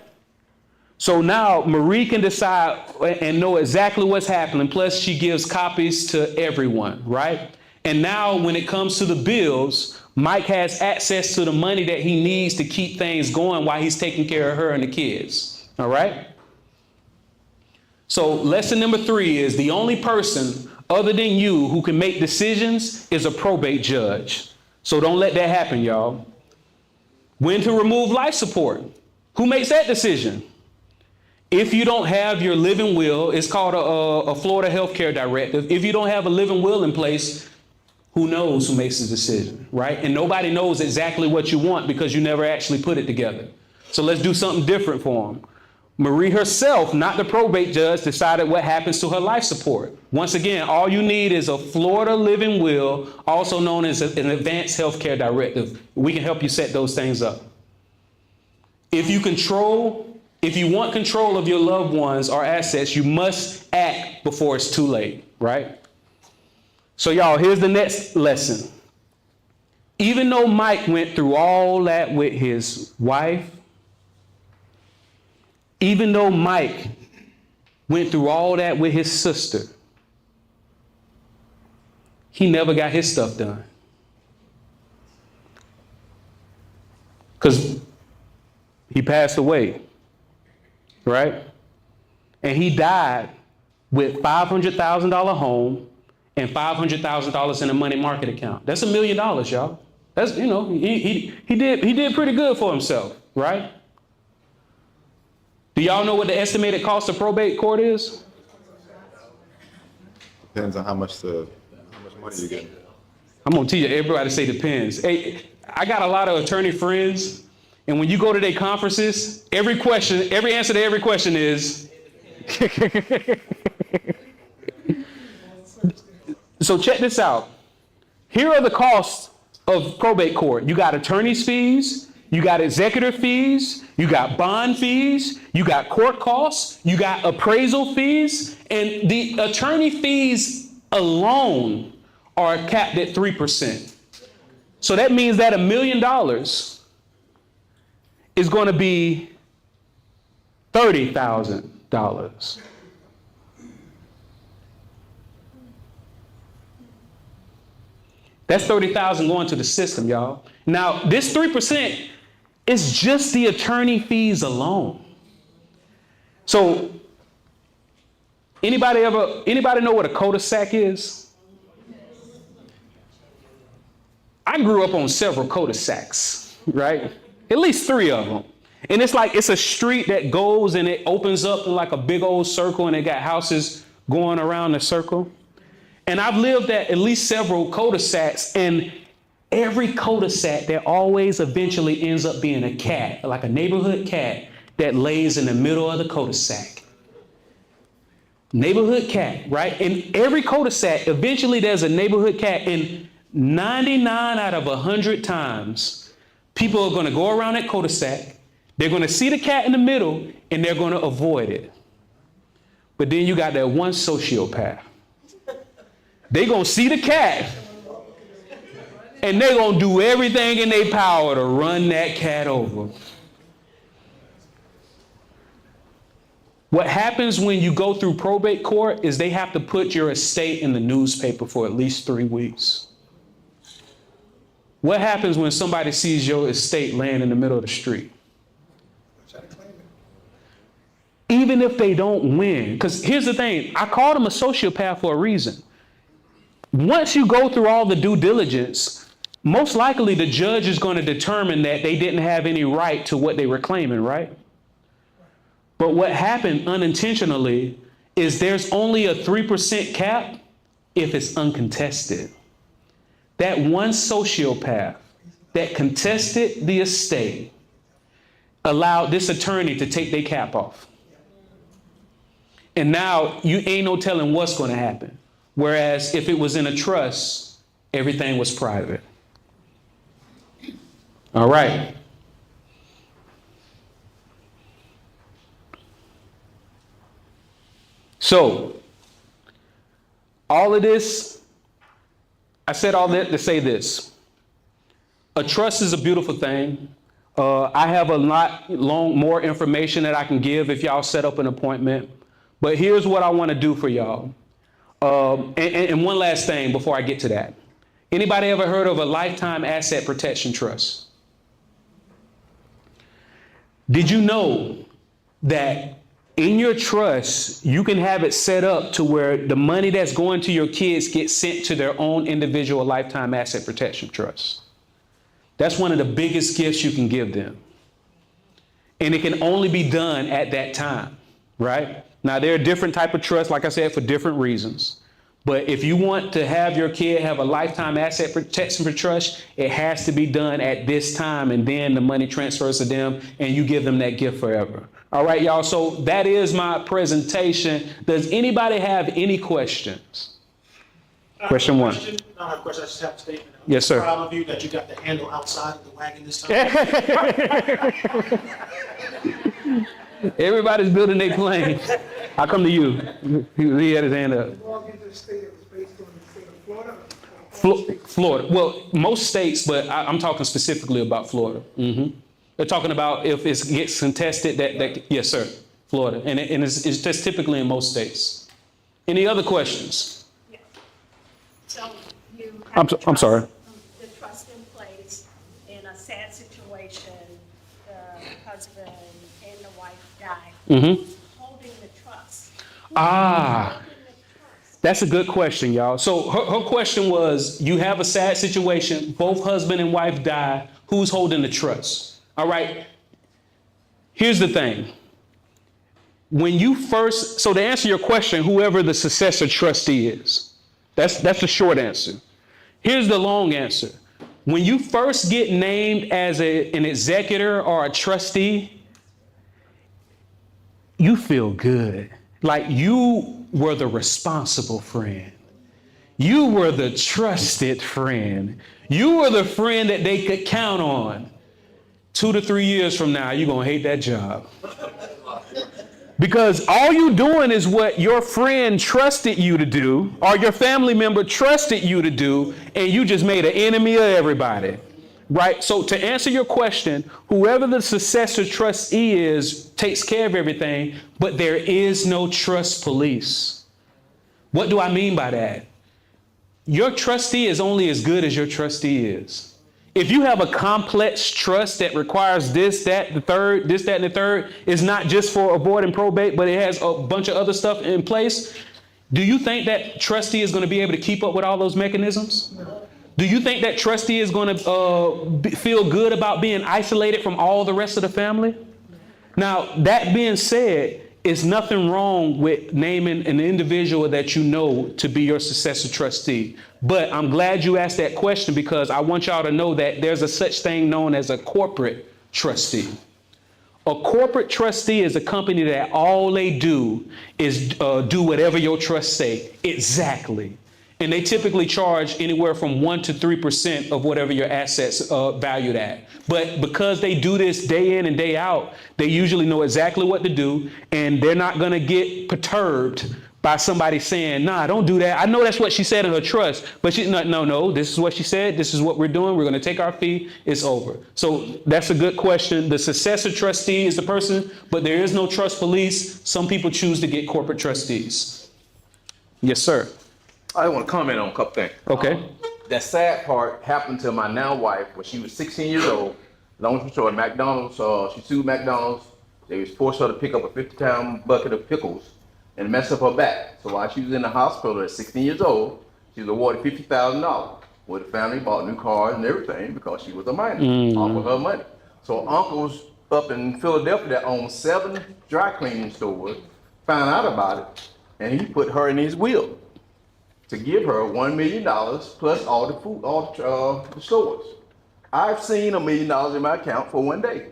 So now Marie can decide and know exactly what's happening. Plus she gives copies to everyone, right? And now when it comes to the bills, Mike has access to the money that he needs to keep things going while he's taking care of her and the kids. All right? So lesson number 3 is the only person other than you who can make decisions is a probate judge. So don't let that happen, y'all. When to remove life support? Who makes that decision? If you don't have your living will, it's called a Florida healthcare directive. If you don't have a living will in place, who knows who makes the decision, right? And nobody knows exactly what you want because you never actually put it together. So let's do something different for them. Marie herself, not the probate judge, decided what happens to her life support. Once again, all you need is a Florida living will, also known as an advanced healthcare directive. We can help you set those things up. If you want control of your loved ones or assets, you must act before it's too late, right? So y'all, here's the next lesson. Even though Mike went through all that with his wife, even though Mike went through all that with his sister, he never got his stuff done. Because he passed away, right? And he died with $500,000 home and $500,000 in a money market account. That's $1 million, y'all. That's, he did pretty good for himself, right? Do y'all know what the estimated cost of probate court is? Depends on how much money you get. I'm gonna tell you, everybody say depends. Hey, I got a lot of attorney friends, and when you go to their conferences, every answer to every question is. So check this out. Here are the costs of probate court. You got attorney's fees, you got executor fees, you got bond fees, you got court costs, you got appraisal fees, and the attorney fees alone are capped at 3%. So that means that $1 million is going to be $30,000. That's $30,000 going to the system, y'all. Now, this 3% is just the attorney fees alone. So, anybody know what a cul-de-sac is? I grew up on several cul-de-sacs, right? At least 3 of them. And it's a street that goes and it opens up in like a big old circle and it got houses going around the circle. And I've lived at least several cul-de-sacs, and every cul-de-sac, there always eventually ends up being a cat, like a neighborhood cat that lays in the middle of the cul-de-sac. Neighborhood cat, right? In every cul-de-sac, eventually there's a neighborhood cat, and 99 out of 100 times, people are going to go around that cul-de-sac, they're going to see the cat in the middle, and they're going to avoid it. But then you got that one sociopath. They're going to see the cat, and they're going to do everything in their power to run that cat over. What happens when you go through probate court is they have to put your estate in the newspaper for at least 3 weeks. What happens when somebody sees your estate laying in the middle of the street? Even if they don't win, because here's the thing, I called him a sociopath for a reason. Once you go through all the due diligence, most likely the judge is going to determine that they didn't have any right to what they were claiming, right? But what happened unintentionally is there's only a 3% cap if it's uncontested. That one sociopath that contested the estate allowed this attorney to take their cap off. And now you ain't no telling what's going to happen. Whereas if it was in a trust, everything was private. All right. So, all of this, I said all that to say this. A trust is a beautiful thing. I have a lot more information that I can give if y'all set up an appointment. But here's what I want to do for y'all. And one last thing before I get to that. Anybody ever heard of a lifetime asset protection trust? Did you know that in your trust, you can have it set up to where the money that's going to your kids gets sent to their own individual lifetime asset protection trust? That's one of the biggest gifts you can give them. And it can only be done at that time, right? Now, there are different type of trusts, like I said, for different reasons. But if you want to have your kid have a lifetime asset protection for trust, it has to be done at this time, and then the money transfers to them and you give them that gift forever. All right, y'all. So that is my presentation. Does anybody have any questions? Question one. I don't have a question, I just have a statement. Yes, sir. I'm proud of you that you got the handle outside of the wagon this time. Everybody's building their plane. I come to you. He had his hand up. Walk into the state, it was based on the state of Florida. Florida. Well, most states, but I'm talking specifically about Florida. They're talking about if it gets contested, that yes, sir, Florida. And it's just typically in most states. Any other questions? Yes. So you have I'm sorry. the trust in place in a sad situation, the husband and the wife die. Who's holding the trust? Ah, that's a good question, y'all. So her question was, you have a sad situation, both husband and wife die, who's holding the trust? All right, here's the thing. When you first, so to answer your question, whoever the successor trustee is, that's the short answer. Here's the long answer. When you first get named as an executor or a trustee, you feel good. Like you were the responsible friend. You were the trusted friend. You were the friend that they could count on. 2 to 3 years from now, you're going to hate that job. Because all you're doing is what your friend trusted you to do, or your family member trusted you to do, and you just made an enemy of everybody. Right? So to answer your question, whoever the successor trustee is takes care of everything, but there is no trust police. What do I mean by that? Your trustee is only as good as your trustee is. If you have a complex trust that requires this, that, the third, this, that, and the third, it's not just for avoiding probate, but it has a bunch of other stuff in place. Do you think that trustee is going to be able to keep up with all those mechanisms? No. Do you think that trustee is going to feel good about being isolated from all the rest of the family? Now, that being said, it's nothing wrong with naming an individual that you know to be your successor trustee. But I'm glad you asked that question, because I want y'all to know that there's a such thing known as a corporate trustee. A corporate trustee is a company that all they do is do whatever your trust say. Exactly. And they typically charge anywhere from 1% to 3% of whatever your assets valued at. But because they do this day in and day out, they usually know exactly what to do, and they're not going to get perturbed by somebody saying, nah, don't do that. I know that's what she said in her trust, but no, this is what she said. This is what we're doing. We're going to take our fee. It's over. So that's a good question. The successor trustee is the person, but there is no trust police. Some people choose to get corporate trustees. Yes, sir. I want to comment on a couple things. Okay. That sad part happened to my now wife when she was 16 years old. Long story short, McDonald's, she sued McDonald's. They was forced her to pick up a 50-pound bucket of pickles and mess up her back. So while she was in the hospital at 16 years old, she was awarded $50,000. Where the family bought new cars and everything because she was a minor off of her money. So uncles up in Philadelphia that owned 7 dry cleaning stores found out about it, and he put her in his will to give her $1 million plus all the food, all the stores. I've seen $1 million in my account for one day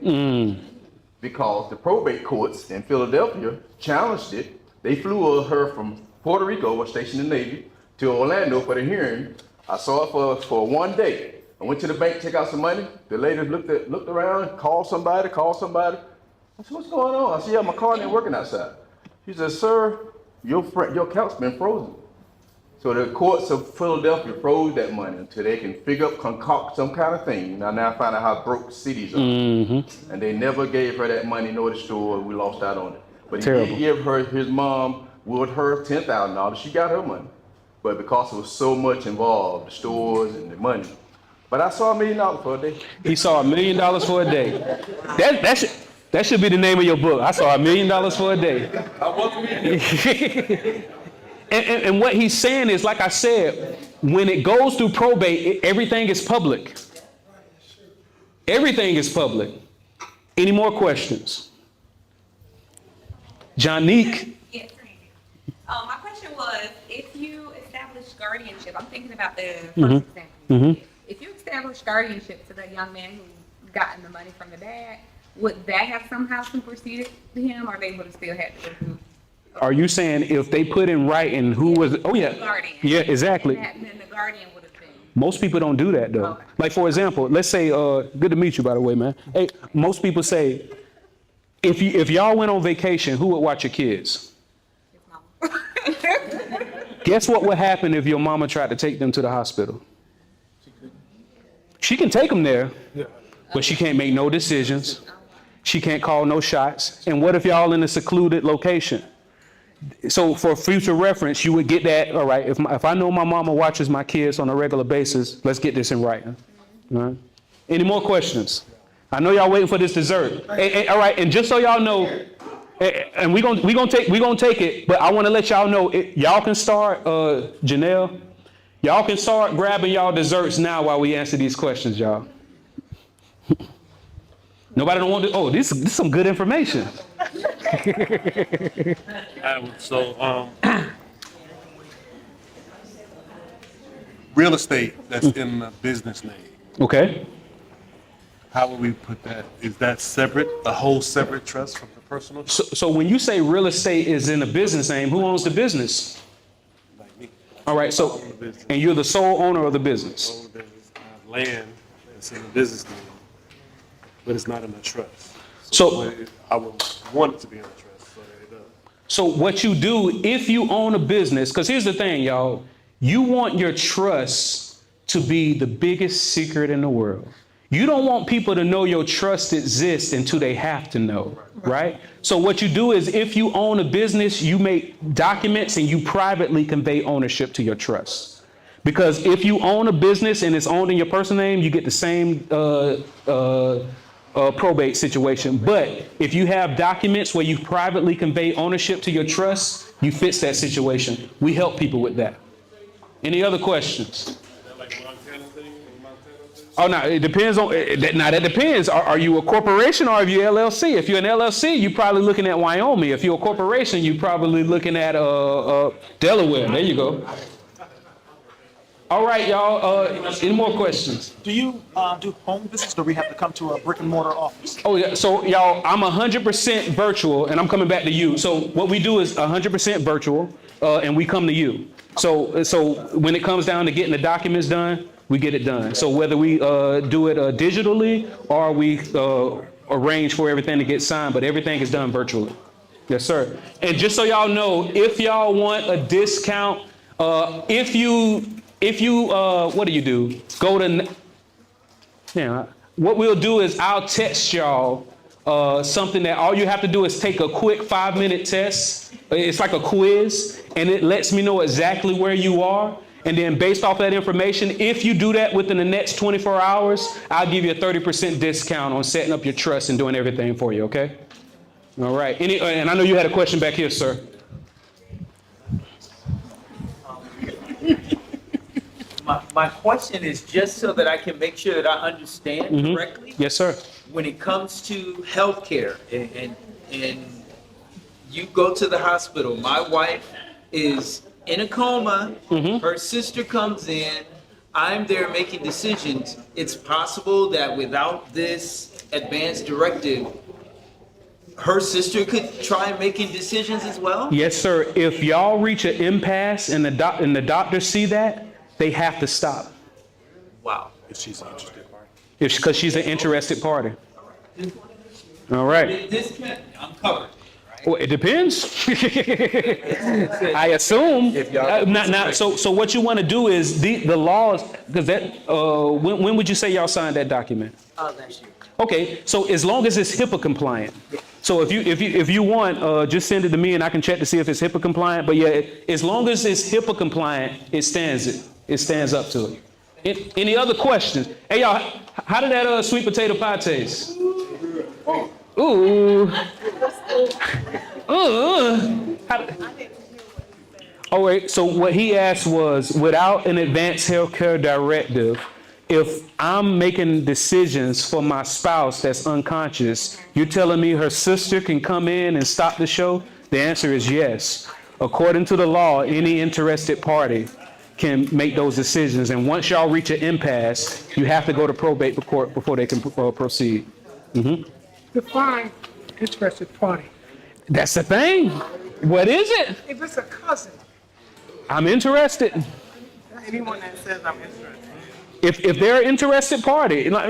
because the probate courts in Philadelphia challenged it. They flew her from Puerto Rico, was stationed in the Navy, to Orlando for the hearing. I saw it for one day. I went to the bank, to take out some money. The lady looked around, called somebody. I said, what's going on? I said, yeah, my card ain't working outside. She said, sir, your account's been frozen. So the courts of Philadelphia froze that money until they can concoct some kind of thing. Now I find out how broke cities are. Mm-hmm. And they never gave her that money nor the store. We lost out on it. But he Terrible. did give her, his mom willed her $10,000. She got her money. But because there was so much involved, the stores and the money. But I saw $1 million for a day. He saw $1 million for a day. That should be the name of your book. I saw $1 million for a day. And what he's saying is, like I said, when it goes through probate, everything is public. Everything is public. Any more questions? Janique. Yes, my question was, if you establish guardianship, I'm thinking about the first example. If you establish guardianship to the young man who gotten the money from the dad, would that have somehow superseded him, or they would have still had to go through? Are you saying if they put in writing who was? Oh yeah. Guardian. Yeah, exactly. And then the guardian would have been. Most people don't do that though. Okay. Like for example, let's say, good to meet you by the way, man. Hey, most people say, if y'all went on vacation, who would watch your kids? His mama. Guess what would happen if your mama tried to take them to the hospital? She can take them there, but she can't make no decisions. She can't call no shots. And what if y'all in a secluded location? So for future reference, you would get that, all right, if I know my mama watches my kids on a regular basis, let's get this in writing. All right? Any more questions? I know y'all waiting for this dessert. All right, and just so y'all know, and we gonna take it, but I want to let y'all know, y'all can start, Janelle, y'all can start grabbing y'all desserts now while we answer these questions, y'all. Nobody don't want to, oh, this is some good information. Real estate that's in the business name. Okay. How would we put that? Is that separate, a whole separate trust from the personal? So when you say real estate is in a business name, who owns the business? Like me. All right, so, I own the business. and you're the sole owner of the business. I own the business. I have land that's in the business name, but it's not in a trust. So- I would want it to be in a trust, so that it does. So what you do, if you own a business, because here's the thing, y'all, you want your trust to be the biggest secret in the world. You don't want people to know your trust exists until they have to know, right? So what you do is if you own a business, you make documents and you privately convey ownership to your trust. Because if you own a business and it's owned in your personal name, you get the same probate situation. But if you have documents where you privately convey ownership to your trust, you fix that situation. We help people with that. Any other questions? Oh, no, it depends on, now that depends. Are you a corporation or are you LLC? If you're an LLC, you're probably looking at Wyoming. If you're a corporation, you're probably looking at Delaware. There you go. All right, y'all, any more questions? Do you do home visits, or do we have to come to a brick and mortar office? Oh, yeah, so y'all, I'm 100% virtual, and I'm coming back to you. So what we do is 100% virtual, and we come to you. So when it comes down to getting the documents done, we get it done. So whether we do it digitally or we arrange for everything to get signed, but everything is done virtually. Yes, sir. And just so y'all know, if y'all want a discount, if you what do you do? Go to, yeah, what we'll do is I'll text y'all something that all you have to do is take a quick 5-minute test. It's like a quiz, and it lets me know exactly where you are. And then based off that information, if you do that within the next 24 hours, I'll give you a 30% discount on setting up your trust and doing everything for you, okay? All right. And I know you had a question back here, sir. My question is just so that I can make sure that I understand correctly. Yes, sir. When it comes to healthcare and you go to the hospital, my wife is in a coma, her sister comes in, I'm there making decisions. It's possible that without this advance directive, her sister could try making decisions as well? Yes, sir. If y'all reach an impasse and the doctors see that, they have to stop. Wow. If she's an interested party. Because she's an interested party. All right. This can, I'm covered. Well, it depends. I assume. So what you want to do is the laws, because that, when would you say y'all signed that document? Last year. Okay, so as long as it's HIPAA compliant. So if you want, just send it to me and I can check to see if it's HIPAA compliant. But yeah, as long as it's HIPAA compliant, it stands up to it. Any other questions? Hey y'all, how did that sweet potato pie taste? Ooh. Oh wait, so what he asked was, without an advanced healthcare directive, if I'm making decisions for my spouse that's unconscious, you're telling me her sister can come in and stop the show? The answer is yes. According to the law, any interested party can make those decisions. And once y'all reach an impasse, you have to go to probate court before they can proceed. Mm-hmm. Define interested party. That's the thing. What is it? If it's a cousin, I'm interested. Anyone that says I'm interested. If they're an interested party, now,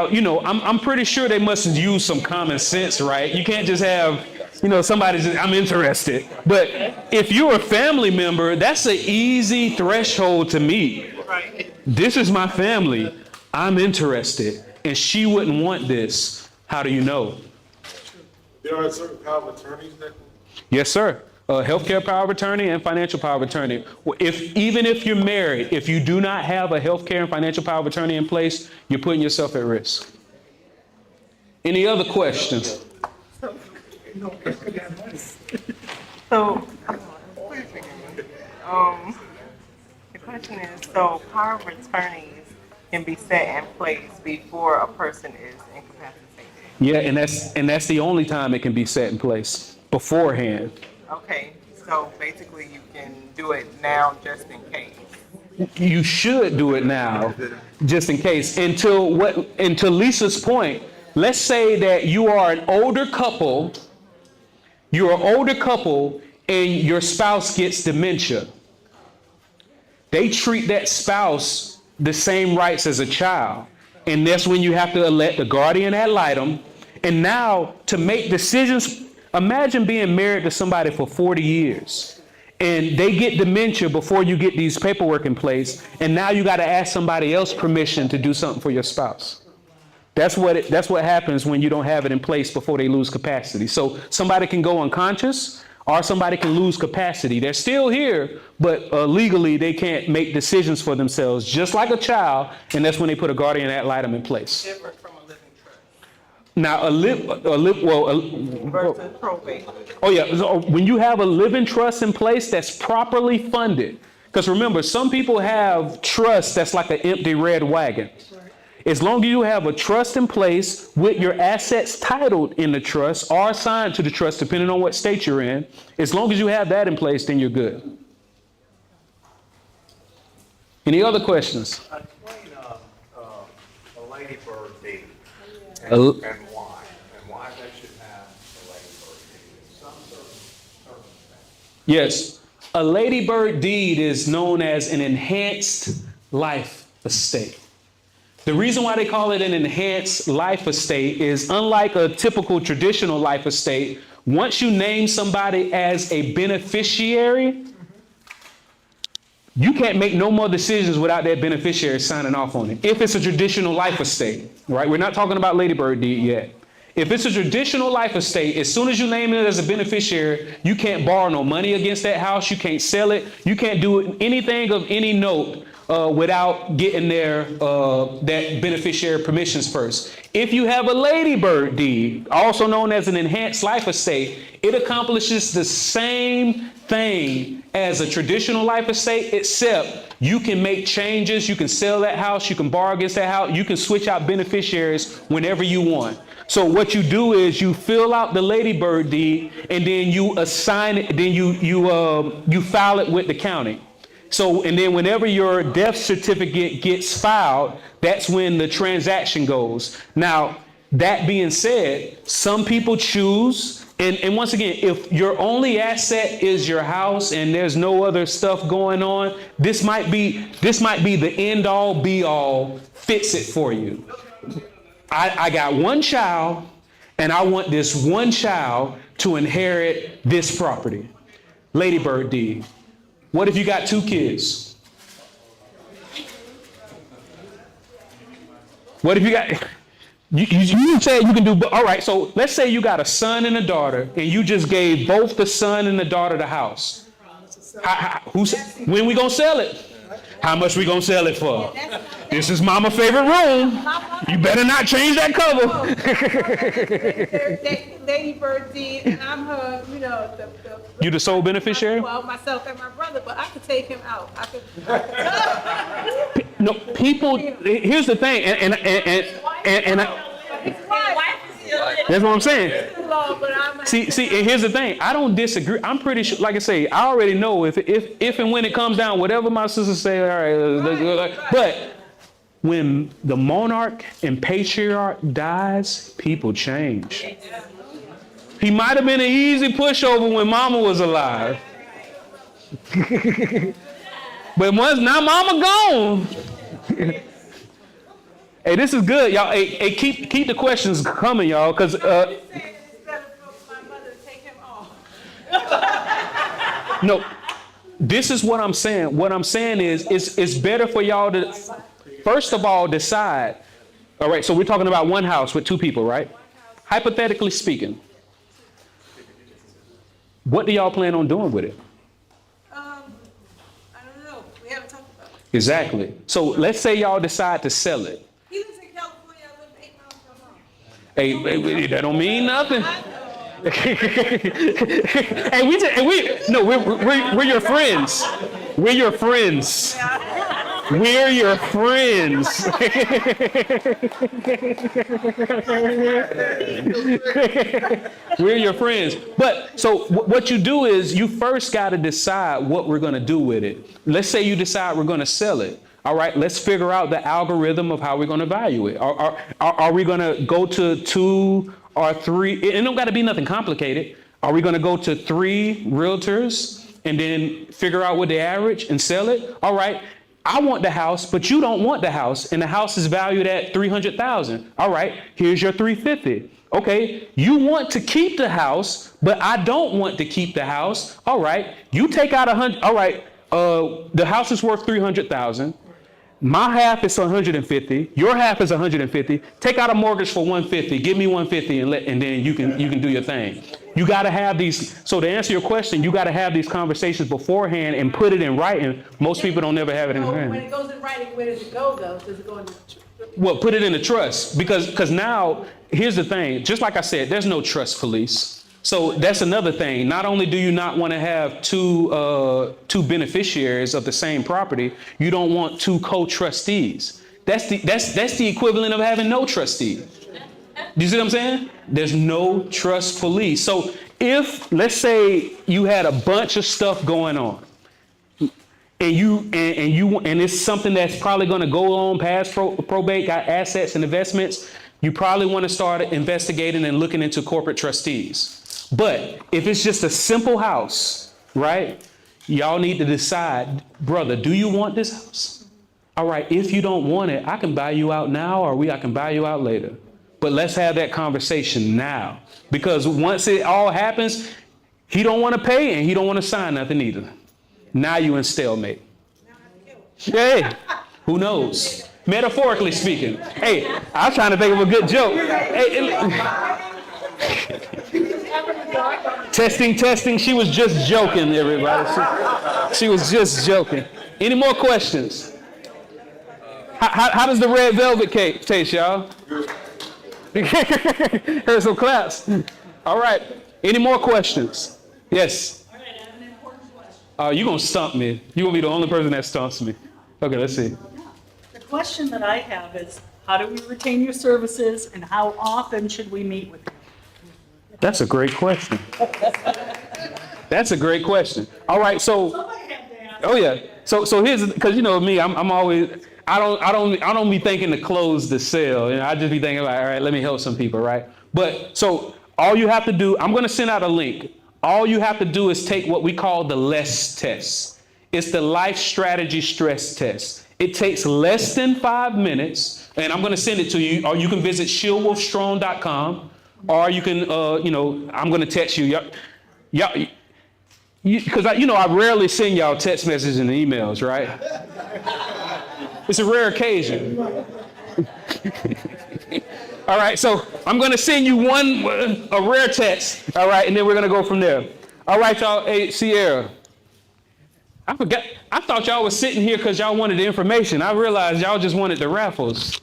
you know, I'm pretty sure they must use some common sense, right? You can't just have, you know, somebody just, I'm interested. But if you're a family member, that's an easy threshold to meet. Right. This is my family. I'm interested. And she wouldn't want this. How do you know? There are certain power of attorneys that. Yes, sir. Healthcare power of attorney and financial power of attorney. Even if you're married, if you do not have a healthcare and financial power of attorney in place, you're putting yourself at risk. Any other questions? no, it's good to have money. So, the question is, so power of attorneys can be set in place before a person is incapacitated? Yeah, and that's the only time it can be set in place, beforehand. Okay, so basically you can do it now just in case. You should do it now, just in case. Until Lisa's point, let's say that you are an older couple, and your spouse gets dementia. They treat that spouse the same rights as a child. And that's when you have to elect the guardian ad litem. And now to make decisions, imagine being married to somebody for 40 years and they get dementia before you get these paperwork in place. And now you got to ask somebody else permission to do something for your spouse. That's what happens when you don't have it in place before they lose capacity. So somebody can go unconscious or somebody can lose capacity. They're still here, but legally they can't make decisions for themselves, just like a child. And that's when they put a guardian ad litem in place. Different from a living trust. Now, Versus probate. Oh yeah, so when you have a living trust in place that's properly funded, because remember, some people have trust that's like an empty red wagon. As long as you have a trust in place with your assets titled in the trust or assigned to the trust, depending on what state you're in, as long as you have that in place, then you're good. Any other questions? Explain a ladybird deed A- and why they should have a ladybird deed in some circumstances. Yes, a ladybird deed is known as an enhanced life estate. The reason why they call it an enhanced life estate is, unlike a typical traditional life estate, once you name somebody as a beneficiary, you can't make no more decisions without that beneficiary signing off on it. If it's a traditional life estate, right? We're not talking about ladybird deed yet. If it's a traditional life estate, as soon as you name it as a beneficiary, you can't borrow no money against that house. You can't sell it. You can't do anything of any note without getting that beneficiary permissions first. If you have a ladybird deed, also known as an enhanced life estate, it accomplishes the same thing as a traditional life estate, except you can make changes, you can sell that house, you can borrow against that house, you can switch out beneficiaries whenever you want. So what you do is you fill out the ladybird deed and then you assign it, then you file it with the county. So, and then whenever your death certificate gets filed, that's when the transaction goes. Now, that being said, some people choose And once again, if your only asset is your house and there's no other stuff going on, this might be the end all be all, fix it for you. I got one child and I want this one child to inherit this property. Lady Bird D, what if you got 2 kids? What if you got, you said you can do, all right, so let's say you got a son and a daughter and you just gave both the son and the daughter the house. When we gonna sell it? How much we gonna sell it for? This is mama's favorite room. You better not change that cover. Lady Bird did, and I'm her, You the sole beneficiary? Well, myself and my brother, but I could take him out. No, people, here's the thing, and that's what I'm saying. See, and here's the thing. I don't disagree. I'm pretty sure, like I say, I already know if and when it comes down, whatever my sisters say, all right, but when the monarch and patriarch dies, people change. He might have been an easy pushover when mama was alive. But once now mama gone. Hey, this is good, y'all. Hey, keep the questions coming, y'all, because no, this is what I'm saying. What I'm saying is it's better for y'all to first of all decide. All right, so we're talking about one house with 2 people, right? Hypothetically speaking, what do y'all plan on doing with it? I don't know. We haven't talked about it. Exactly. So let's say y'all decide to sell it. He lives in California. I live 8 miles from home. Hey, that don't mean nothing. We're your friends. We're your friends. We're your friends. We're your friends. But so what you do is you first got to decide what we're going to do with it. Let's say you decide we're going to sell it. All right, let's figure out the algorithm of how we're going to value it. Are we going to go to 2 or 3? It don't got to be nothing complicated. Are we going to go to 3 realtors and then figure out what they average and sell it? All right. I want the house, but you don't want the house, and the house is valued at $300,000. All right, here's your $350,000. Okay, you want to keep the house, but I don't want to keep the house. All right, you take out $100,000. All right, the house is worth $300,000. My half is $150,000. Your half is $150,000. Take out a mortgage for $150,000. Give me $150,000, and then you can do your thing. You got to have these. So to answer your question, you got to have these conversations beforehand and put it in writing. Most people don't never have it in writing. When it goes in writing, where does it go though? Does it go in the Well, put it in the trust because now here's the thing. Just like I said, there's no trust police. So that's another thing. Not only do you not want to have two beneficiaries of the same property, you don't want 2 co-trustees. That's the equivalent of having no trustee. Do you see what I'm saying? There's no trust police. So if let's say you had a bunch of stuff going on, and it's something that's probably going to go on past probate, got assets and investments, you probably want to start investigating and looking into corporate trustees. But if it's just a simple house, right? Y'all need to decide, brother, do you want this house? All right, if you don't want it, I can buy you out now, or I can buy you out later. But let's have that conversation now. Because once it all happens, he don't want to pay and he don't want to sign nothing either. Now you in stalemate. Hey, who knows? Metaphorically speaking. Hey, I was trying to think of a good joke. Hey, testing. She was just joking, everybody. She was just joking. Any more questions? How does the red velvet cake taste, y'all? Heard some claps. All right. Any more questions? Yes. All right, I have an important question. You're going to stump me. You're going to be the only person that stumps me. Okay, let's see. The question that I have is, how do we retain your services and how often should we meet with you? That's a great question. That's a great question. All right, so, oh yeah. So here's, because you know me, I'm always, I don't be thinking to close the sale. You know, I just be thinking like, all right, let me help some people, right? But so All you have to do, I'm going to send out a link. All you have to do is take what we call the LESS test. It's the life strategy stress test. It takes less than 5 minutes, and I'm going to send it to you, or you can visit ShieldWolfStrong.com, or you can, I'm going to text you. Because I rarely send y'all text messages and emails, right? It's a rare occasion. All right, so I'm going to send you a rare text, all right, and then we're going to go from there. All right, y'all. Hey, Sierra. I forgot. I thought y'all was sitting here because y'all wanted the information. I realized y'all just wanted the raffles.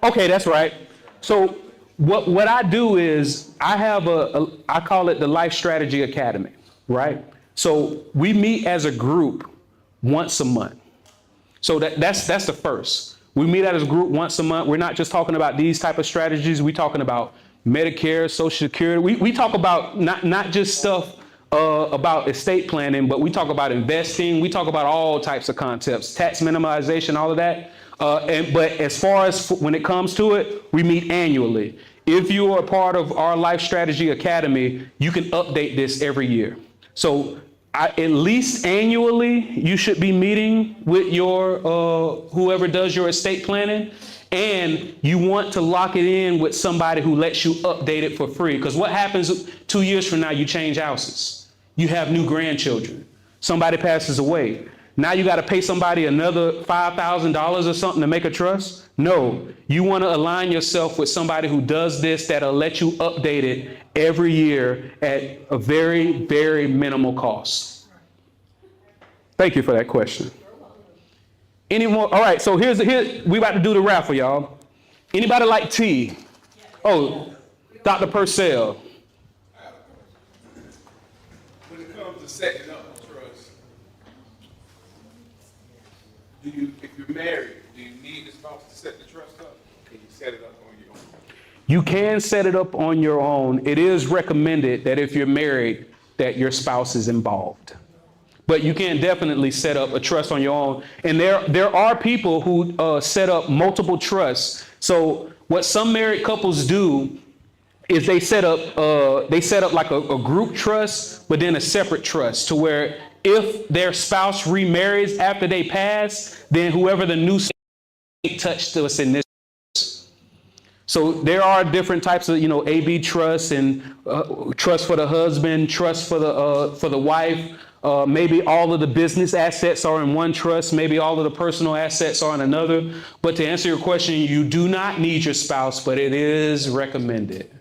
Okay, that's right. So what I do is I have I call it the Life Strategy Academy, right? So we meet as a group once a month. So that's the first. We meet as a group once a month. We're not just talking about these type of strategies. We're talking about Medicare, Social Security. We talk about not just stuff about estate planning, but we talk about investing. We talk about all types of concepts, tax minimization, all of that. But as far as when it comes to it, we meet annually. If you are a part of our Life Strategy Academy, you can update this every year. So at least annually, you should be meeting with your whoever does your estate planning. And you want to lock it in with somebody who lets you update it for free. Because what happens 2 years from now, you change houses. You have new grandchildren. Somebody passes away. Now you got to pay somebody another $5,000 or something to make a trust? No, you want to align yourself with somebody who does this, that'll let you update it every year at a very, very minimal cost. Thank you for that question. Any more? All right, so we about to do the raffle, y'all. Anybody like tea? Oh, Dr. Purcell. When it comes to setting up a trust, if you're married, do you need the spouse to set the trust up? Or can you set it up on your own? You can set it up on your own. It is recommended that if you're married, that your spouse is involved. But you can definitely set up a trust on your own. And there are people who set up multiple trusts. So what some married couples do is they set up like a group trust, but then a separate trust to where if their spouse remarries after they pass, then whoever the new spouse touched us in this. So there are different types of, AB trusts and trust for the husband, trust for the wife. Maybe all of the business assets are in one trust. Maybe all of the personal assets are in another. But to answer your question, you do not need your spouse, but it is recommended.